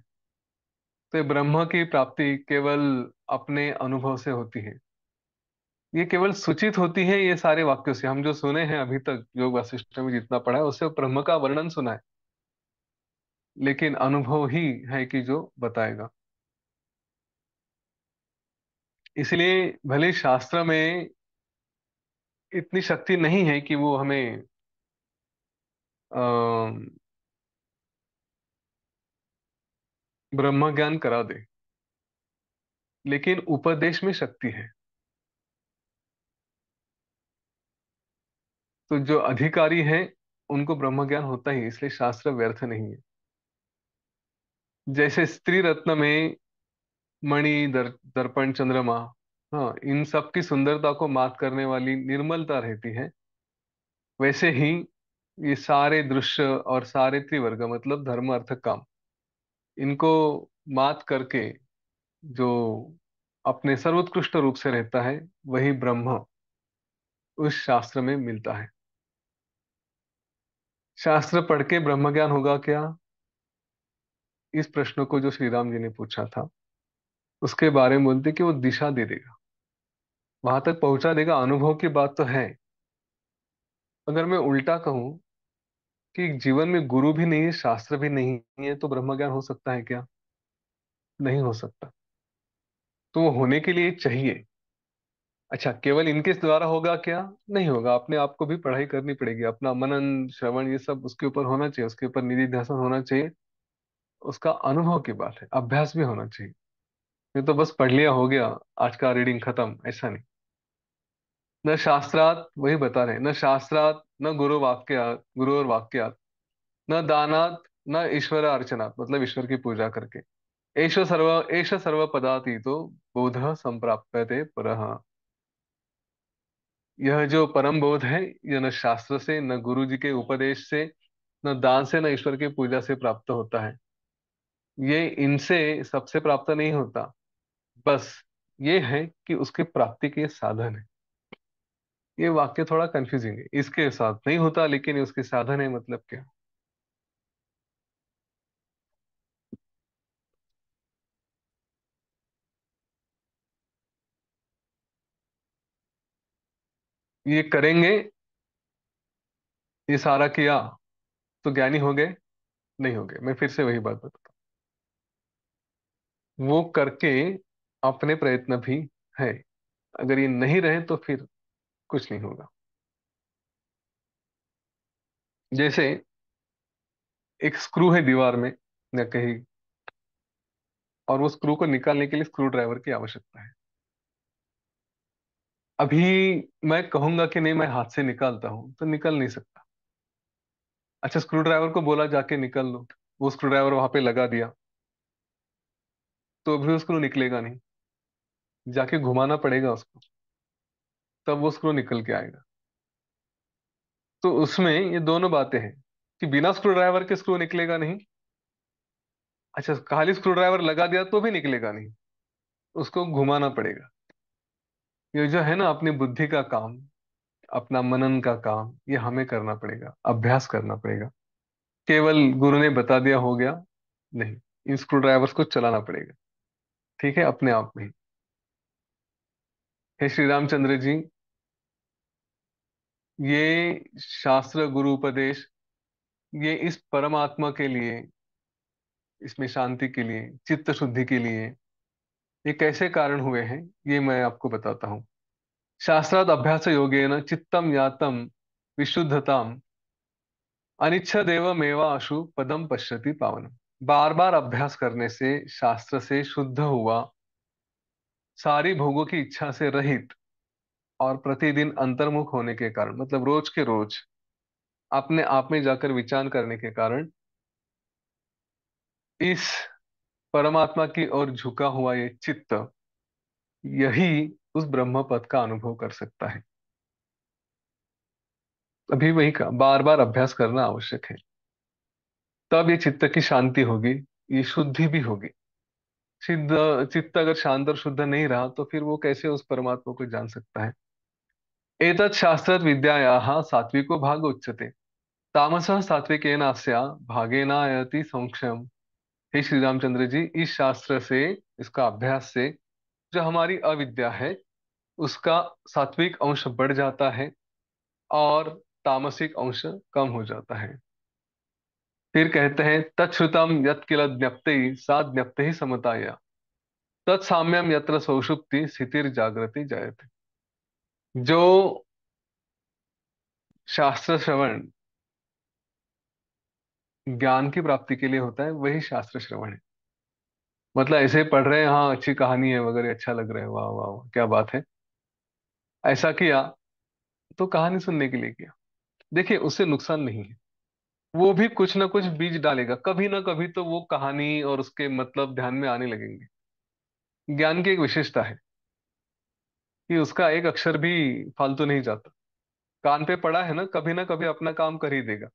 तो ये ब्रह्म की प्राप्ति केवल अपने अनुभव से होती है। ये केवल सूचित होती है ये सारे वाक्यों से, हम जो सुने हैं अभी तक, योग वासिष्ठ में जितना पढ़ा है उससे ब्रह्म का वर्णन सुना है, लेकिन अनुभव ही है कि जो बताएगा। इसलिए भले शास्त्र में इतनी शक्ति नहीं है कि वो हमें अ, ब्रह्म ज्ञान करा दे, लेकिन उपदेश में शक्ति है। तो जो अधिकारी है उनको ब्रह्म ज्ञान होता ही है, इसलिए शास्त्र व्यर्थ नहीं है। जैसे स्त्री रत्न में मणि, दर्पण, चंद्रमा, हाँ, इन सब की सुंदरता को मात करने वाली निर्मलता रहती है, वैसे ही ये सारे दृश्य और सारे त्रिवर्ग मतलब धर्म अर्थ काम, इनको मात करके जो अपने सर्वोत्कृष्ट रूप से रहता है, वही ब्रह्म उस शास्त्र में मिलता है। शास्त्र पढ़ के ब्रह्म ज्ञान होगा क्या? इस प्रश्न को जो श्री राम जी ने पूछा था, उसके बारे में बोलते कि वो दिशा दे देगा, वहां तक पहुंचा देगा। अनुभव की बात तो है। अगर मैं उल्टा कहूं कि जीवन में गुरु भी नहीं है, शास्त्र भी नहीं है, तो ब्रह्म ज्ञान हो सकता है क्या? नहीं हो सकता। तो वो होने के लिए चाहिए। अच्छा, केवल इनके द्वारा होगा क्या? नहीं होगा। अपने आप को भी पढ़ाई करनी पड़ेगी, अपना मनन श्रवण ये सब उसके ऊपर होना चाहिए, उसके ऊपर निधि ध्यान होना चाहिए। उसका अनुभव की बात है, अभ्यास भी होना चाहिए। ये तो बस पढ़ लिया हो गया, आज का रीडिंग खत्म, ऐसा नहीं। न शास्त्रात, वही बता रहे हैं, न शास्त्रात न गुरु वाक्यात, गुरु और वाक्यात, न दानात न ईश्वर अर्चनात्, मतलब ईश्वर की पूजा करके, एष सर्व पदातीतो बोध संप्राप्यते परः। यह जो परम बोध है, यह न शास्त्र से, न गुरु जी के उपदेश से, न दान से, न ईश्वर की पूजा से प्राप्त होता है। ये इनसे सबसे प्राप्त नहीं होता। बस ये है कि उसके प्राप्ति के साधन है। ये वाक्य थोड़ा कंफ्यूजिंग है, इसके साथ नहीं होता लेकिन ये उसके साधन है, मतलब क्या? ये करेंगे, ये सारा किया तो ज्ञानी हो गए? नहीं हो गए। मैं फिर से वही बात बताता हूँ, वो करके अपने प्रयत्न भी है। अगर ये नहीं रहे तो फिर कुछ नहीं होगा। जैसे एक स्क्रू है दीवार में या कहीं, और वो स्क्रू को निकालने के लिए स्क्रू ड्राइवर की आवश्यकता है। अभी मैं कहूंगा कि नहीं मैं हाथ से निकालता हूं तो निकल नहीं सकता। अच्छा, स्क्रू ड्राइवर को बोला जाके निकल लो, वो स्क्रू ड्राइवर वहां पे लगा दिया, तो भी वो स्क्रू निकलेगा नहीं। जाके घुमाना पड़ेगा उसको, तब वो स्क्रू निकल के आएगा। तो उसमें ये दोनों बातें हैं कि बिना स्क्रू ड्राइवर के स्क्रू निकलेगा नहीं। अच्छा, खाली स्क्रू ड्राइवर लगा दिया तो भी निकलेगा नहीं, उसको घुमाना पड़ेगा। ये जो है ना अपनी बुद्धि का काम, अपना मनन का काम, ये हमें करना पड़ेगा, अभ्यास करना पड़ेगा। केवल गुरु ने बता दिया हो गया नहीं, इन स्क्रू ड्राइवर्स को चलाना पड़ेगा। ठीक है, अपने आप में ही। हे श्री रामचंद्र जी, ये शास्त्र गुरु उपदेश, ये इस परमात्मा के लिए, इसमें शांति के लिए, चित्त शुद्धि के लिए, ये कैसे कारण हुए हैं, ये मैं आपको बताता हूँ। शास्त्रार्थ अभ्यास योगेन चित्तम यातम विशुद्धताम अनिच्छदेव मेवाशु पदम पश्यति पावनम। बार बार अभ्यास करने से शास्त्र से शुद्ध हुआ, सारी भोगों की इच्छा से रहित, और प्रतिदिन अंतर्मुख होने के कारण, मतलब रोज के रोज अपने आप में जाकर विचार करने के कारण, इस परमात्मा की ओर झुका हुआ ये चित्त, यही उस ब्रह्म पद का अनुभव कर सकता है। अभी वही का बार बार अभ्यास करना आवश्यक है। तब ये चित्त की शांति होगी, ये शुद्धि भी होगी। सिद्ध चित्त अगर शांत और शुद्ध नहीं रहा तो फिर वो कैसे उस परमात्मा को जान सकता है। एतत् शास्त्र विद्यायाः सात्विको भाग उच्यते, तामसः सात्विकेनास्य भागेनायति संशयम्। हे श्री रामचंद्र जी, इस शास्त्र से, इसका अभ्यास से जो हमारी अविद्या है उसका सात्विक अंश बढ़ जाता है और तामसिक अंश कम हो जाता है। फिर कहते हैं तच्छ्रुतम यत् किल ज्ञप्ति सा ज्ञप्ति समताया, तत्साम्यम यत्र सौषुप्ति स्थितिर जागृति जायते। जो शास्त्र श्रवण ज्ञान की प्राप्ति के लिए होता है वही शास्त्र श्रवण है। मतलब ऐसे पढ़ रहे हैं, हाँ अच्छी कहानी है वगैरह, अच्छा लग रहा है, वाह वाह वाह क्या बात है, ऐसा किया तो कहानी सुनने के लिए किया। देखिए उससे नुकसान नहीं है, वो भी कुछ ना कुछ बीज डालेगा, कभी ना कभी तो वो कहानी और उसके मतलब ध्यान में आने लगेंगे। ज्ञान की एक विशेषता है कि उसका एक अक्षर भी फालतू नहीं जाता। कान पे पड़ा है ना कभी अपना काम कर ही देगा।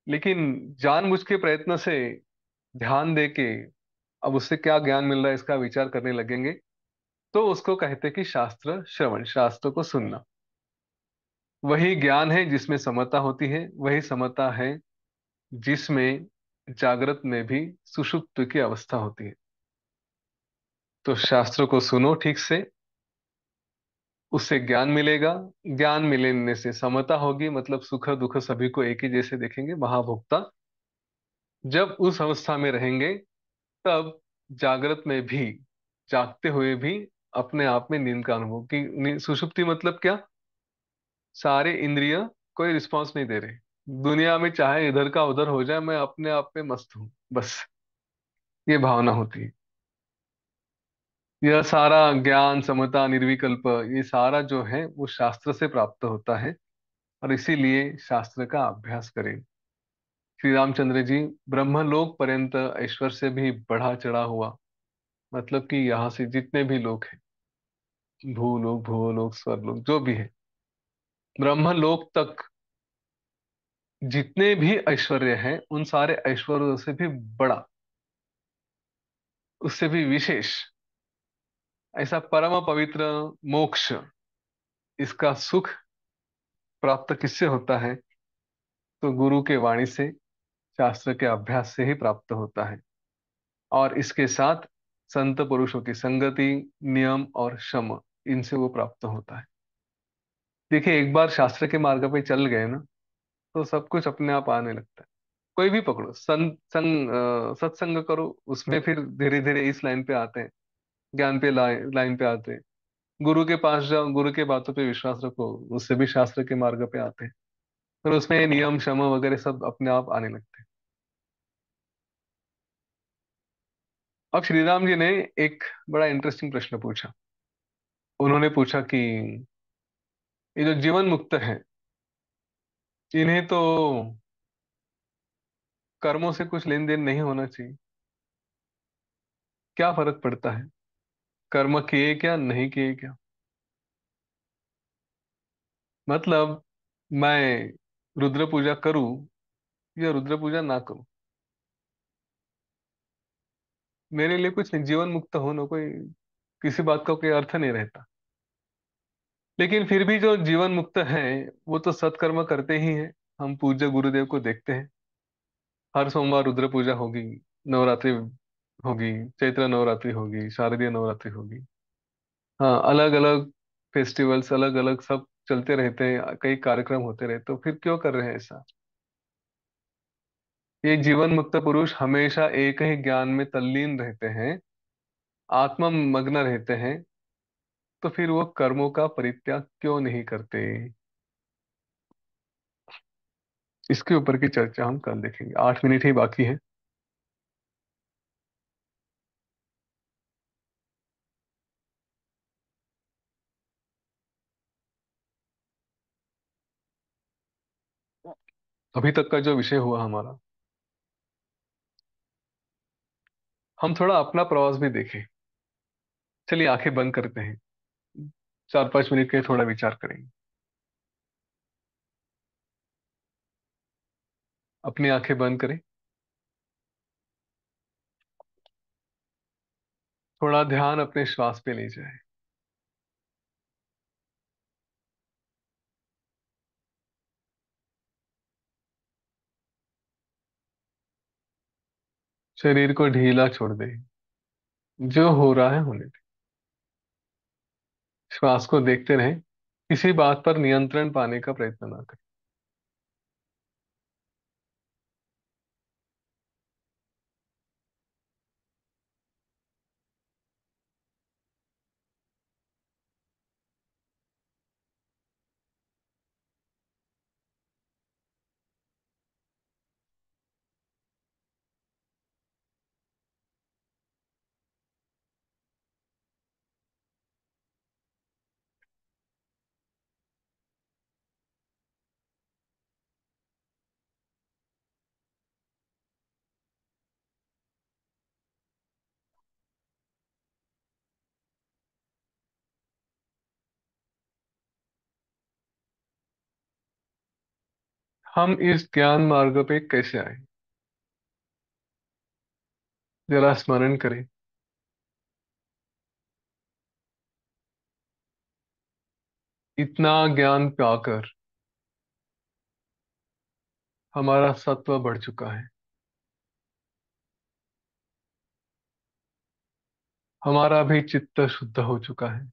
लेकिन जानबूझ के प्रयत्न से ध्यान दे के अब उससे क्या ज्ञान मिल रहा है इसका विचार करने लगेंगे, तो उसको कहते हैं कि शास्त्र श्रवण, शास्त्र को सुनना। वही ज्ञान है जिसमें समता होती है, वही समता है जिसमें जागृत में भी सुषुप्त की अवस्था होती है। तो शास्त्र को सुनो ठीक से, उससे ज्ञान मिलेगा। ज्ञान मिलने से समता होगी, मतलब सुख दुख सभी को एक ही जैसे देखेंगे, महाभोक्ता। जब उस अवस्था में रहेंगे तब जागृत में भी, जागते हुए भी अपने आप में नींद का अनुभव की सुषुप्ति मतलब क्या, सारे इंद्रिय कोई रिस्पांस नहीं दे रहे, दुनिया में चाहे इधर का उधर हो जाए, मैं अपने आप में मस्त हूं बस, ये भावना होती है। यह सारा ज्ञान समता निर्विकल्प, ये सारा जो है वो शास्त्र से प्राप्त होता है, और इसीलिए शास्त्र का अभ्यास करें। श्री रामचंद्र जी ब्रह्मलोक पर्यंत ऐश्वर्य से भी बढ़ा चढ़ा हुआ, मतलब कि यहाँ से जितने भी लोग हैं, भूलोक भूलोक स्वर्लोक जो भी है, ब्रह्मलोक तक जितने भी ऐश्वर्य हैं उन सारे ऐश्वर्यों से भी बड़ा, उससे भी विशेष, ऐसा परम पवित्र मोक्ष, इसका सुख प्राप्त किससे होता है, तो गुरु के वाणी से, शास्त्र के अभ्यास से ही प्राप्त होता है। और इसके साथ संत पुरुषों की संगति, नियम और शम, इनसे वो प्राप्त होता है। देखिए, एक बार शास्त्र के मार्ग पे चल गए ना, तो सब कुछ अपने आप आने लगता है। कोई भी पकड़ो, सत्संग करो, उसमें फिर धीरे धीरे इस लाइन पे आते हैं, ज्ञान पे लाइन पे आते हैं। गुरु के पास जाओ, गुरु के बातों पे विश्वास रखो, उससे भी शास्त्र के मार्ग पे आते हैं। फिर उसमें नियम शम वगैरह सब अपने आप आने लगते हैं। अब श्री राम जी ने एक बड़ा इंटरेस्टिंग प्रश्न पूछा। उन्होंने पूछा कि ये जो जीवन मुक्त है, इन्हें तो कर्मों से कुछ लेन देन नहीं होना चाहिए, क्या फर्क पड़ता है, कर्म किए क्या नहीं किए क्या? मतलब मैं रुद्र पूजा करूं या रुद्र पूजा ना करूं, मेरे लिए कुछ नहीं, जीवन मुक्त होना कोई, किसी बात का कोई अर्थ नहीं रहता। लेकिन फिर भी जो जीवन मुक्त हैं, वो तो सत्कर्म करते ही हैं। हम पूज्य गुरुदेव को देखते हैं, हर सोमवार रुद्र पूजा होगी, नवरात्रि होगी, चैत्र नवरात्रि होगी, शारदीय नवरात्रि होगी। हाँ, अलग अलग फेस्टिवल्स अलग अलग सब चलते रहते हैं, कई कार्यक्रम होते रहते, तो फिर क्यों कर रहे हैं ऐसा? ये जीवन मुक्त पुरुष हमेशा एक ही ज्ञान में तल्लीन रहते हैं, आत्म मग्न रहते हैं, तो फिर वो कर्मों का परित्याग क्यों नहीं करते? इसके ऊपर की चर्चा हम कल देखेंगे, 8 मिनट ही बाकी है। अभी तक का जो विषय हुआ हमारा, हम थोड़ा अपना प्रवास भी देखें। चलिए आंखें बंद करते हैं, 4-5 मिनट के थोड़ा विचार करेंगे। अपनी आंखें बंद करें, थोड़ा ध्यान अपने श्वास पे ले जाए। शरीर को ढीला छोड़ दे, जो हो रहा है होने दे। श्वास को देखते रहें, किसी बात पर नियंत्रण पाने का प्रयत्न ना करें। हम इस ज्ञान मार्ग पे कैसे आए, जरा स्मरण करें। इतना ज्ञान पाकर हमारा सत्व बढ़ चुका है, हमारा भी चित्त शुद्ध हो चुका है।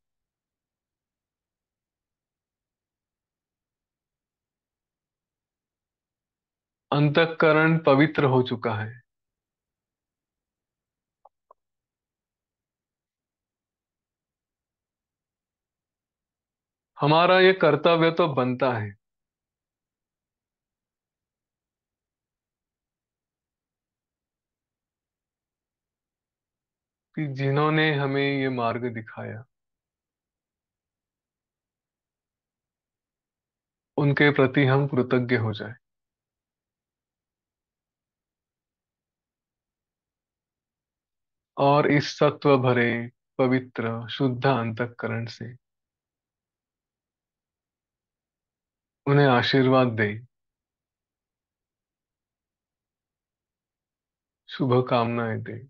अंतःकरण पवित्र हो चुका है। हमारा ये कर्तव्य तो बनता है कि जिन्होंने हमें ये मार्ग दिखाया, उनके प्रति हम कृतज्ञ हो जाए, और इस सत्व भरे पवित्र शुद्ध अंतःकरण से उन्हें आशीर्वाद दें, शुभ कामनाएं दें।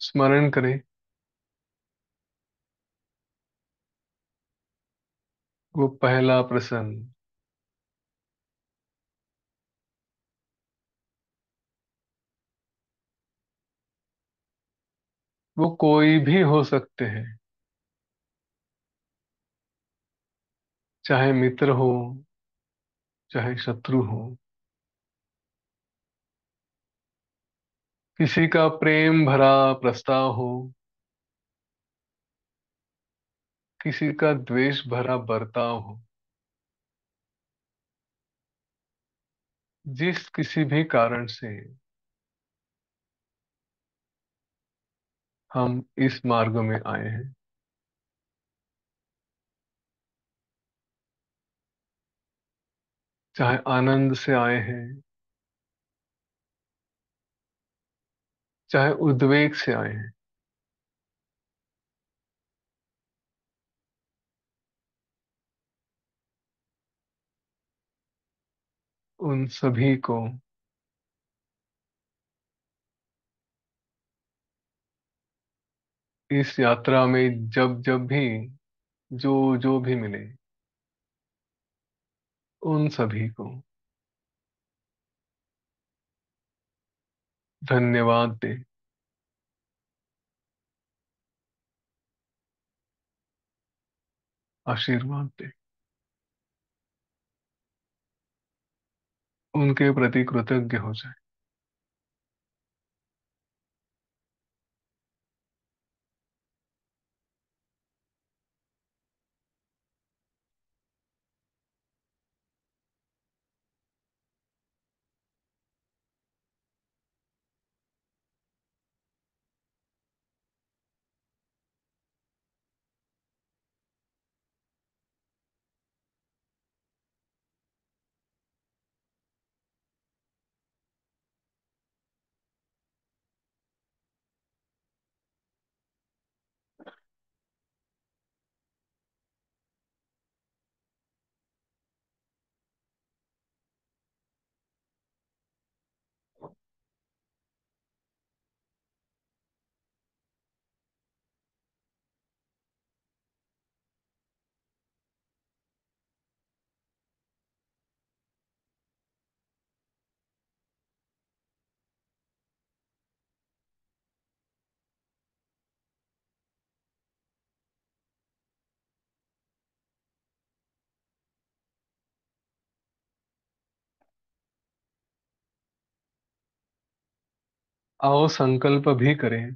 स्मरण करें, वो पहला प्रसन्न, वो कोई भी हो सकते हैं, चाहे मित्र हो, चाहे शत्रु हो। किसी का प्रेम भरा प्रस्ताव हो, किसी का द्वेष भरा बर्ताव हो, जिस किसी भी कारण से हम इस मार्ग में आए हैं, चाहे आनंद से आए हैं, चाहे उद्वेग से आए हैं, उन सभी को इस यात्रा में जब जब भी जो जो भी मिले, उन सभी को धन्यवाद दे, आशीर्वाद दे, उनके प्रति कृतज्ञ हो जाए। आओ संकल्प भी करें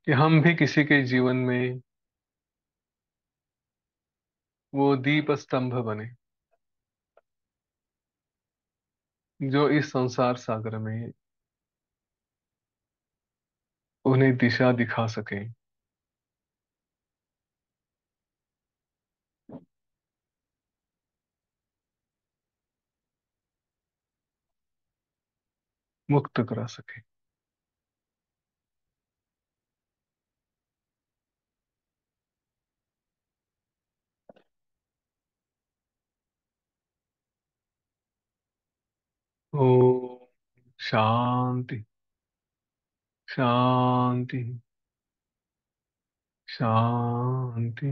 कि हम भी किसी के जीवन में वो दीप स्तंभ बने, जो इस संसार सागर में उन्हें दिशा दिखा सके, मुक्त करा सके। ओ शांति, शांति, शांति।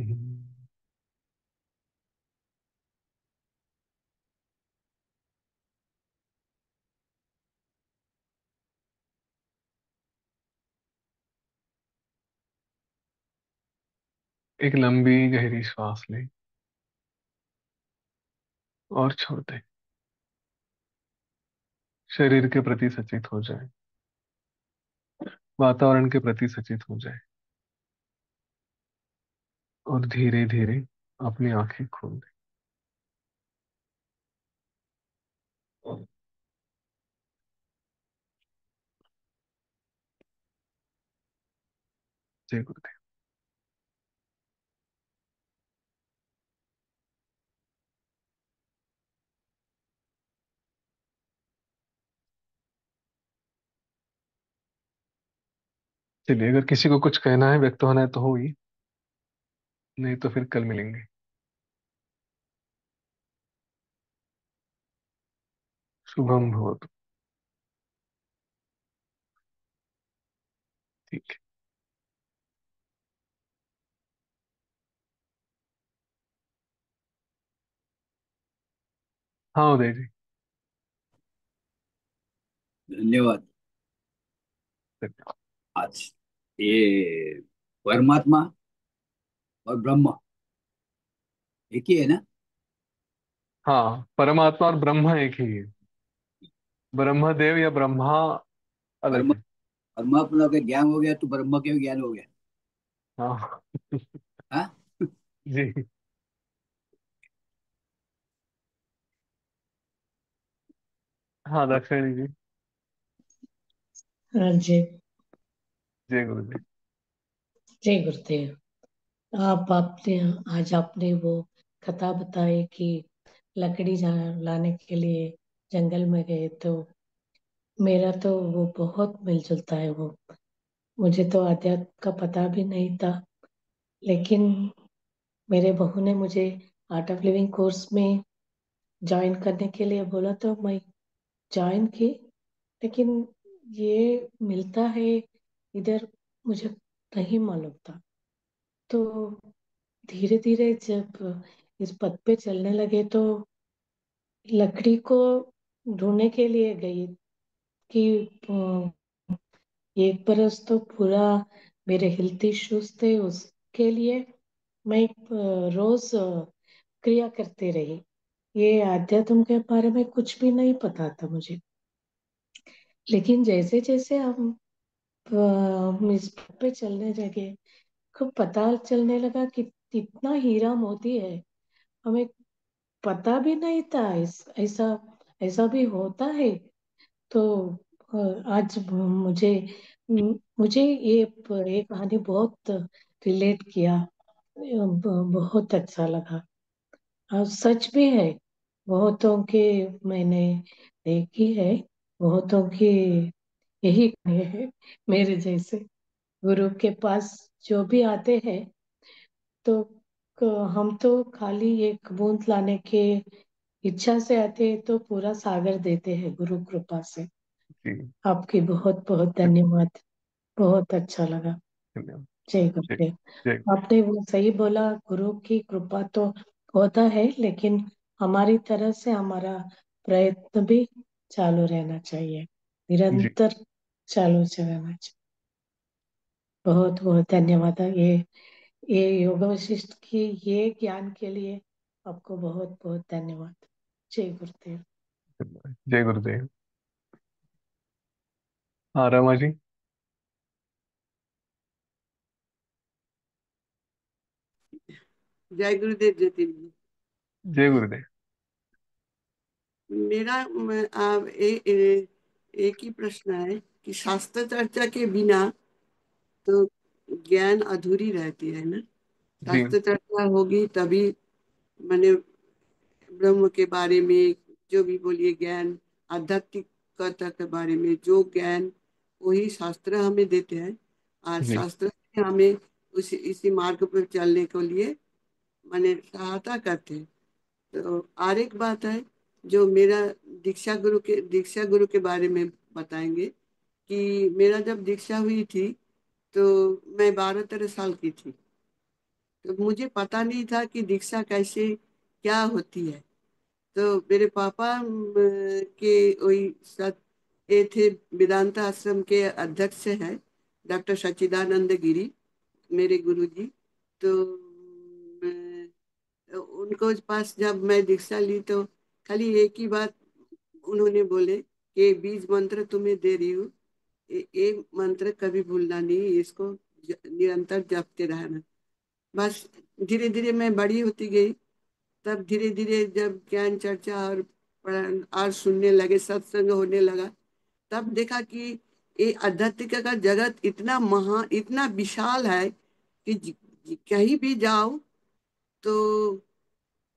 एक लंबी गहरी श्वास ले और छोड़ दे। शरीर के प्रति सचेत हो जाए, वातावरण के प्रति सचेत हो जाए, और धीरे धीरे अपनी आंखें खोल दे। जय गुरुदेव। चलिए, अगर किसी को कुछ कहना है, व्यक्त होना है तो हो ही, नहीं तो फिर कल मिलेंगे। शुभम भवतु। ठीक है। हाँ उदय जी। धन्यवाद। अच्छा, ये परमात्मा और ब्रह्म एक ही है ना? हाँ, परमात्मा और ब्रह्म एक ही है। ब्रह्मदेव या ब्रह्मा अलग ब्रह्म, है। परमात्मा का ज्ञान हो गया तो ब्रह्म के भी ज्ञान हो गया। हाँ। हाँ। जी। हाँ, दक्षिणी जी। हाँ जी। जय गुरुदेव। जय गुरुदेव। आपने आज आपने वो कथा बताई कि लकड़ी लाने के लिए जंगल में गए, तो मेरा तो वो बहुत मिलजुलता है वो। मुझे तो अध्यात्म का पता भी नहीं था, लेकिन मेरे बहू ने मुझे आर्ट ऑफ लिविंग कोर्स में ज्वाइन करने के लिए बोला, तो मैं ज्वाइन की। लेकिन ये मिलता है इधर, मुझे नहीं मालूम था। तो धीरे धीरे जब इस पथ पे चलने लगे, तो लकड़ी को ढूंढने के लिए गई कि एक बरस तो पूरा मेरे हेल्थ इश्यूज थे, उसके लिए मैं रोज क्रिया करते रही। ये अध्यात्म के बारे में कुछ भी नहीं पता था मुझे। लेकिन जैसे जैसे हम इस पे चलने लगे, खूब पता चलने लगा कि इतना हीरा मोती है, हमें पता भी नहीं था। ऐसा ऐसा भी होता है। तो आज मुझे ये कहानी बहुत रिलेट किया। बहुत अच्छा लगा। और सच भी है। बहुतों के मैंने देखी है, बहुतों की यही कहानी है। मेरे जैसे गुरु के पास जो भी आते हैं, तो हम तो खाली एक बूंद लाने के इच्छा से आते हैं, तो पूरा सागर देते हैं गुरु कृपा से। जी। आपकी बहुत बहुत धन्यवाद। बहुत अच्छा लगा। धन्यवाद। जय जय। जय। गुरुदेव। आपने वो सही बोला, गुरु की कृपा तो होता है, लेकिन हमारी तरफ से हमारा प्रयत्न भी चालू रहना चाहिए, जी। निरंतर चालू से रहना चाहिए। बहुत बहुत धन्यवाद। ये योग वशिष्ठ की ये ज्ञान के लिए आपको बहुत बहुत धन्यवाद। जय गुरुदेव। जय गुरुदेव। हाँ, रमा जी। जय गुरुदेव जतिन जी। जय गुरुदेव। मेरा एक ही प्रश्न है कि शास्त्र चर्चा के बिना तो ज्ञान अधूरी रहती है ना। जी। शास्त्र चर्चा होगी तभी मैंने ब्रह्म के बारे में जो भी बोलिए ज्ञान, आध्यात्मिकता के बारे में जो ज्ञान, वही शास्त्र हमें देते हैं। और जी। शास्त्र से हमें उसी इसी मार्ग पर चलने के लिए मैंने सहायता करते हैं। तो और एक बात है जो मेरा दीक्षा गुरु के बारे में बताएंगे कि मेरा जब दीक्षा हुई थी तो मैं 12-13 साल की थी। तो मुझे पता नहीं था कि दीक्षा कैसे क्या होती है। तो मेरे पापा के वही साथ ये थे, वेदांता आश्रम के अध्यक्ष है डॉक्टर सच्चिदानंद गिरी, मेरे गुरुजी। तो उनको पास जब मैं दीक्षा ली तो खाली एक ही बात उन्होंने बोले कि बीज मंत्र तुम्हें दे रही हूँ, ये मंत्र कभी भूलना नहीं, इसको निरंतर जपते रहना। बस धीरे धीरे मैं बड़ी होती गई। तब धीरे धीरे जब ज्ञान चर्चा और और सुनने लगे, सत्संग होने लगा, तब देखा कि ये आध्यात्मिक का जगत इतना महा इतना विशाल है कि कहीं भी जाओ तो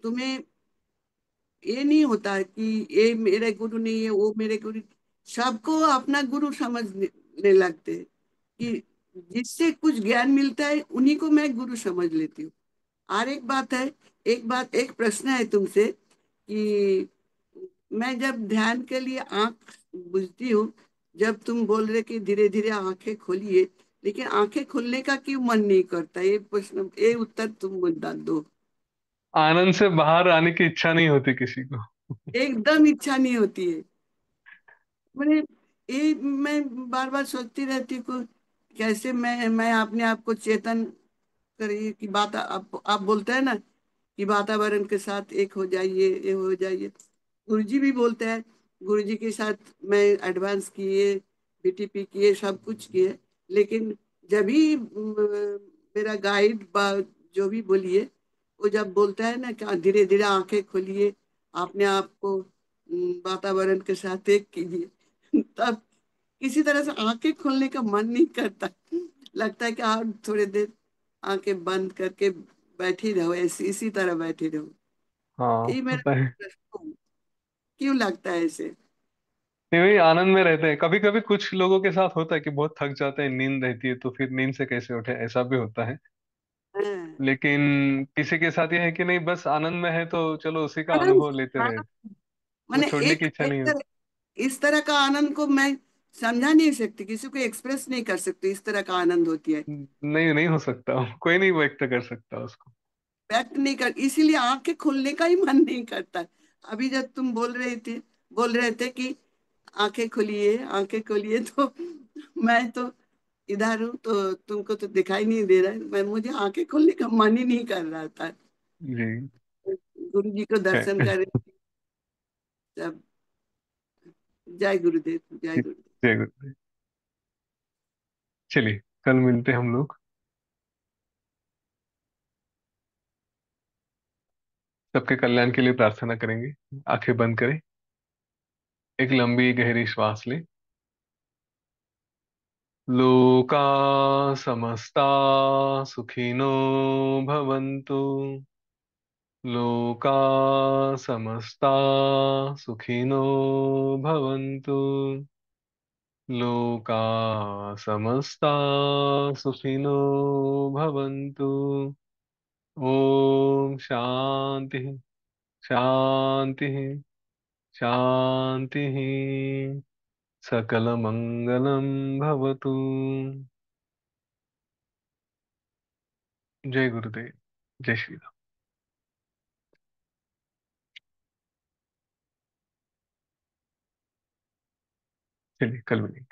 तुम्हें ये नहीं होता है कि ये मेरे गुरु नहीं है, वो मेरे गुरु। सबको अपना गुरु समझने लगते हैं कि जिससे कुछ ज्ञान मिलता है उन्हीं को मैं गुरु समझ लेती हूँ। और एक बात है, एक प्रश्न है तुमसे कि मैं जब ध्यान के लिए आंख बुझती हूँ, जब तुम बोल रहे कि धीरे धीरे आंखें खोलिए, लेकिन आंखें खोलने का क्यों मन नहीं करता? ये प्रश्न, ये उत्तर तुम बता दो। आनंद से बाहर आने की इच्छा नहीं होती किसी को। एकदम इच्छा नहीं होती है। मैंने ये मैं बार बार सोचती रहती हूँ, कैसे मैं अपने आप को चेतन करिए कि बात आप बोलते हैं ना कि वातावरण के साथ एक हो जाइए, ये हो जाइए। गुरुजी भी बोलते हैं, गुरुजी के साथ मैं एडवांस किए, बीटीपी किए, सब कुछ किए, लेकिन जब भी मेरा गाइड जो भी बोलिए, वो जब बोलता है ना कि धीरे धीरे आंखें खोलिए, अपने आप को वातावरण के साथ एक कीजिए, तब किसी तरह से आंखें खोलने का मन नहीं करता। लगता है कि और थोड़ी देर आंखें बंद करके बैठी रहो, ऐसी इसी तरह बैठी रहो। हाँ यही मेरा होता है। प्रश्न है, क्यों लगता है ऐसे? नहीं, वही आनंद में रहते हैं। कभी कभी कुछ लोगों के साथ होता है कि बहुत थक जाते हैं, नींद रहती है, तो फिर नींद से कैसे उठे, ऐसा भी होता है। हाँ। लेकिन किसी के साथ ये है कि नहीं, बस आनंद में है तो चलो उसी का आनंद, अनुभव लेते रहे। आनंद वो माने छोड़ने की एक इच्छा एक नहीं होती। तरह, इस तरह का आनंद को मैं समझा नहीं सकती, किसी को एक्सप्रेस नहीं कर सकती, इस तरह का आनंद होती है। नहीं, नहीं हो सकता, कोई नहीं व्यक्त कर सकता उसको। व्यक्त नहीं कर, इसीलिए आंखें खोलने का ही मन नहीं करता। अभी जब तुम बोल रहे थे कि आंखें खोलिए, आंखें खोलिए, तो मैं तो इधर हूँ, तो तुमको तो दिखाई नहीं दे रहा है, मैं मुझे आंखें खोलने का मन ही नहीं कर रहा था। जी। गुरु जी को दर्शन जय करे तब। जय गुरुदेव, जय गुरुदेव। जय गुरु। चलिए, कल मिलते हैं हम लोग। सबके कल्याण के लिए प्रार्थना करेंगे। आंखें बंद करें, एक लंबी गहरी श्वास लें। लोका समस्ता सुखिनो भवन्तु। लोका समस्ता सुखिनो भवन्तु। लोका समस्ता सुखिनो भवन्तु। ओम शांति, शांति, शांति। सकलमंगलं भवतु। जय गुरुदेव। जय श्री राम। चलिए, कल मिलेंगे।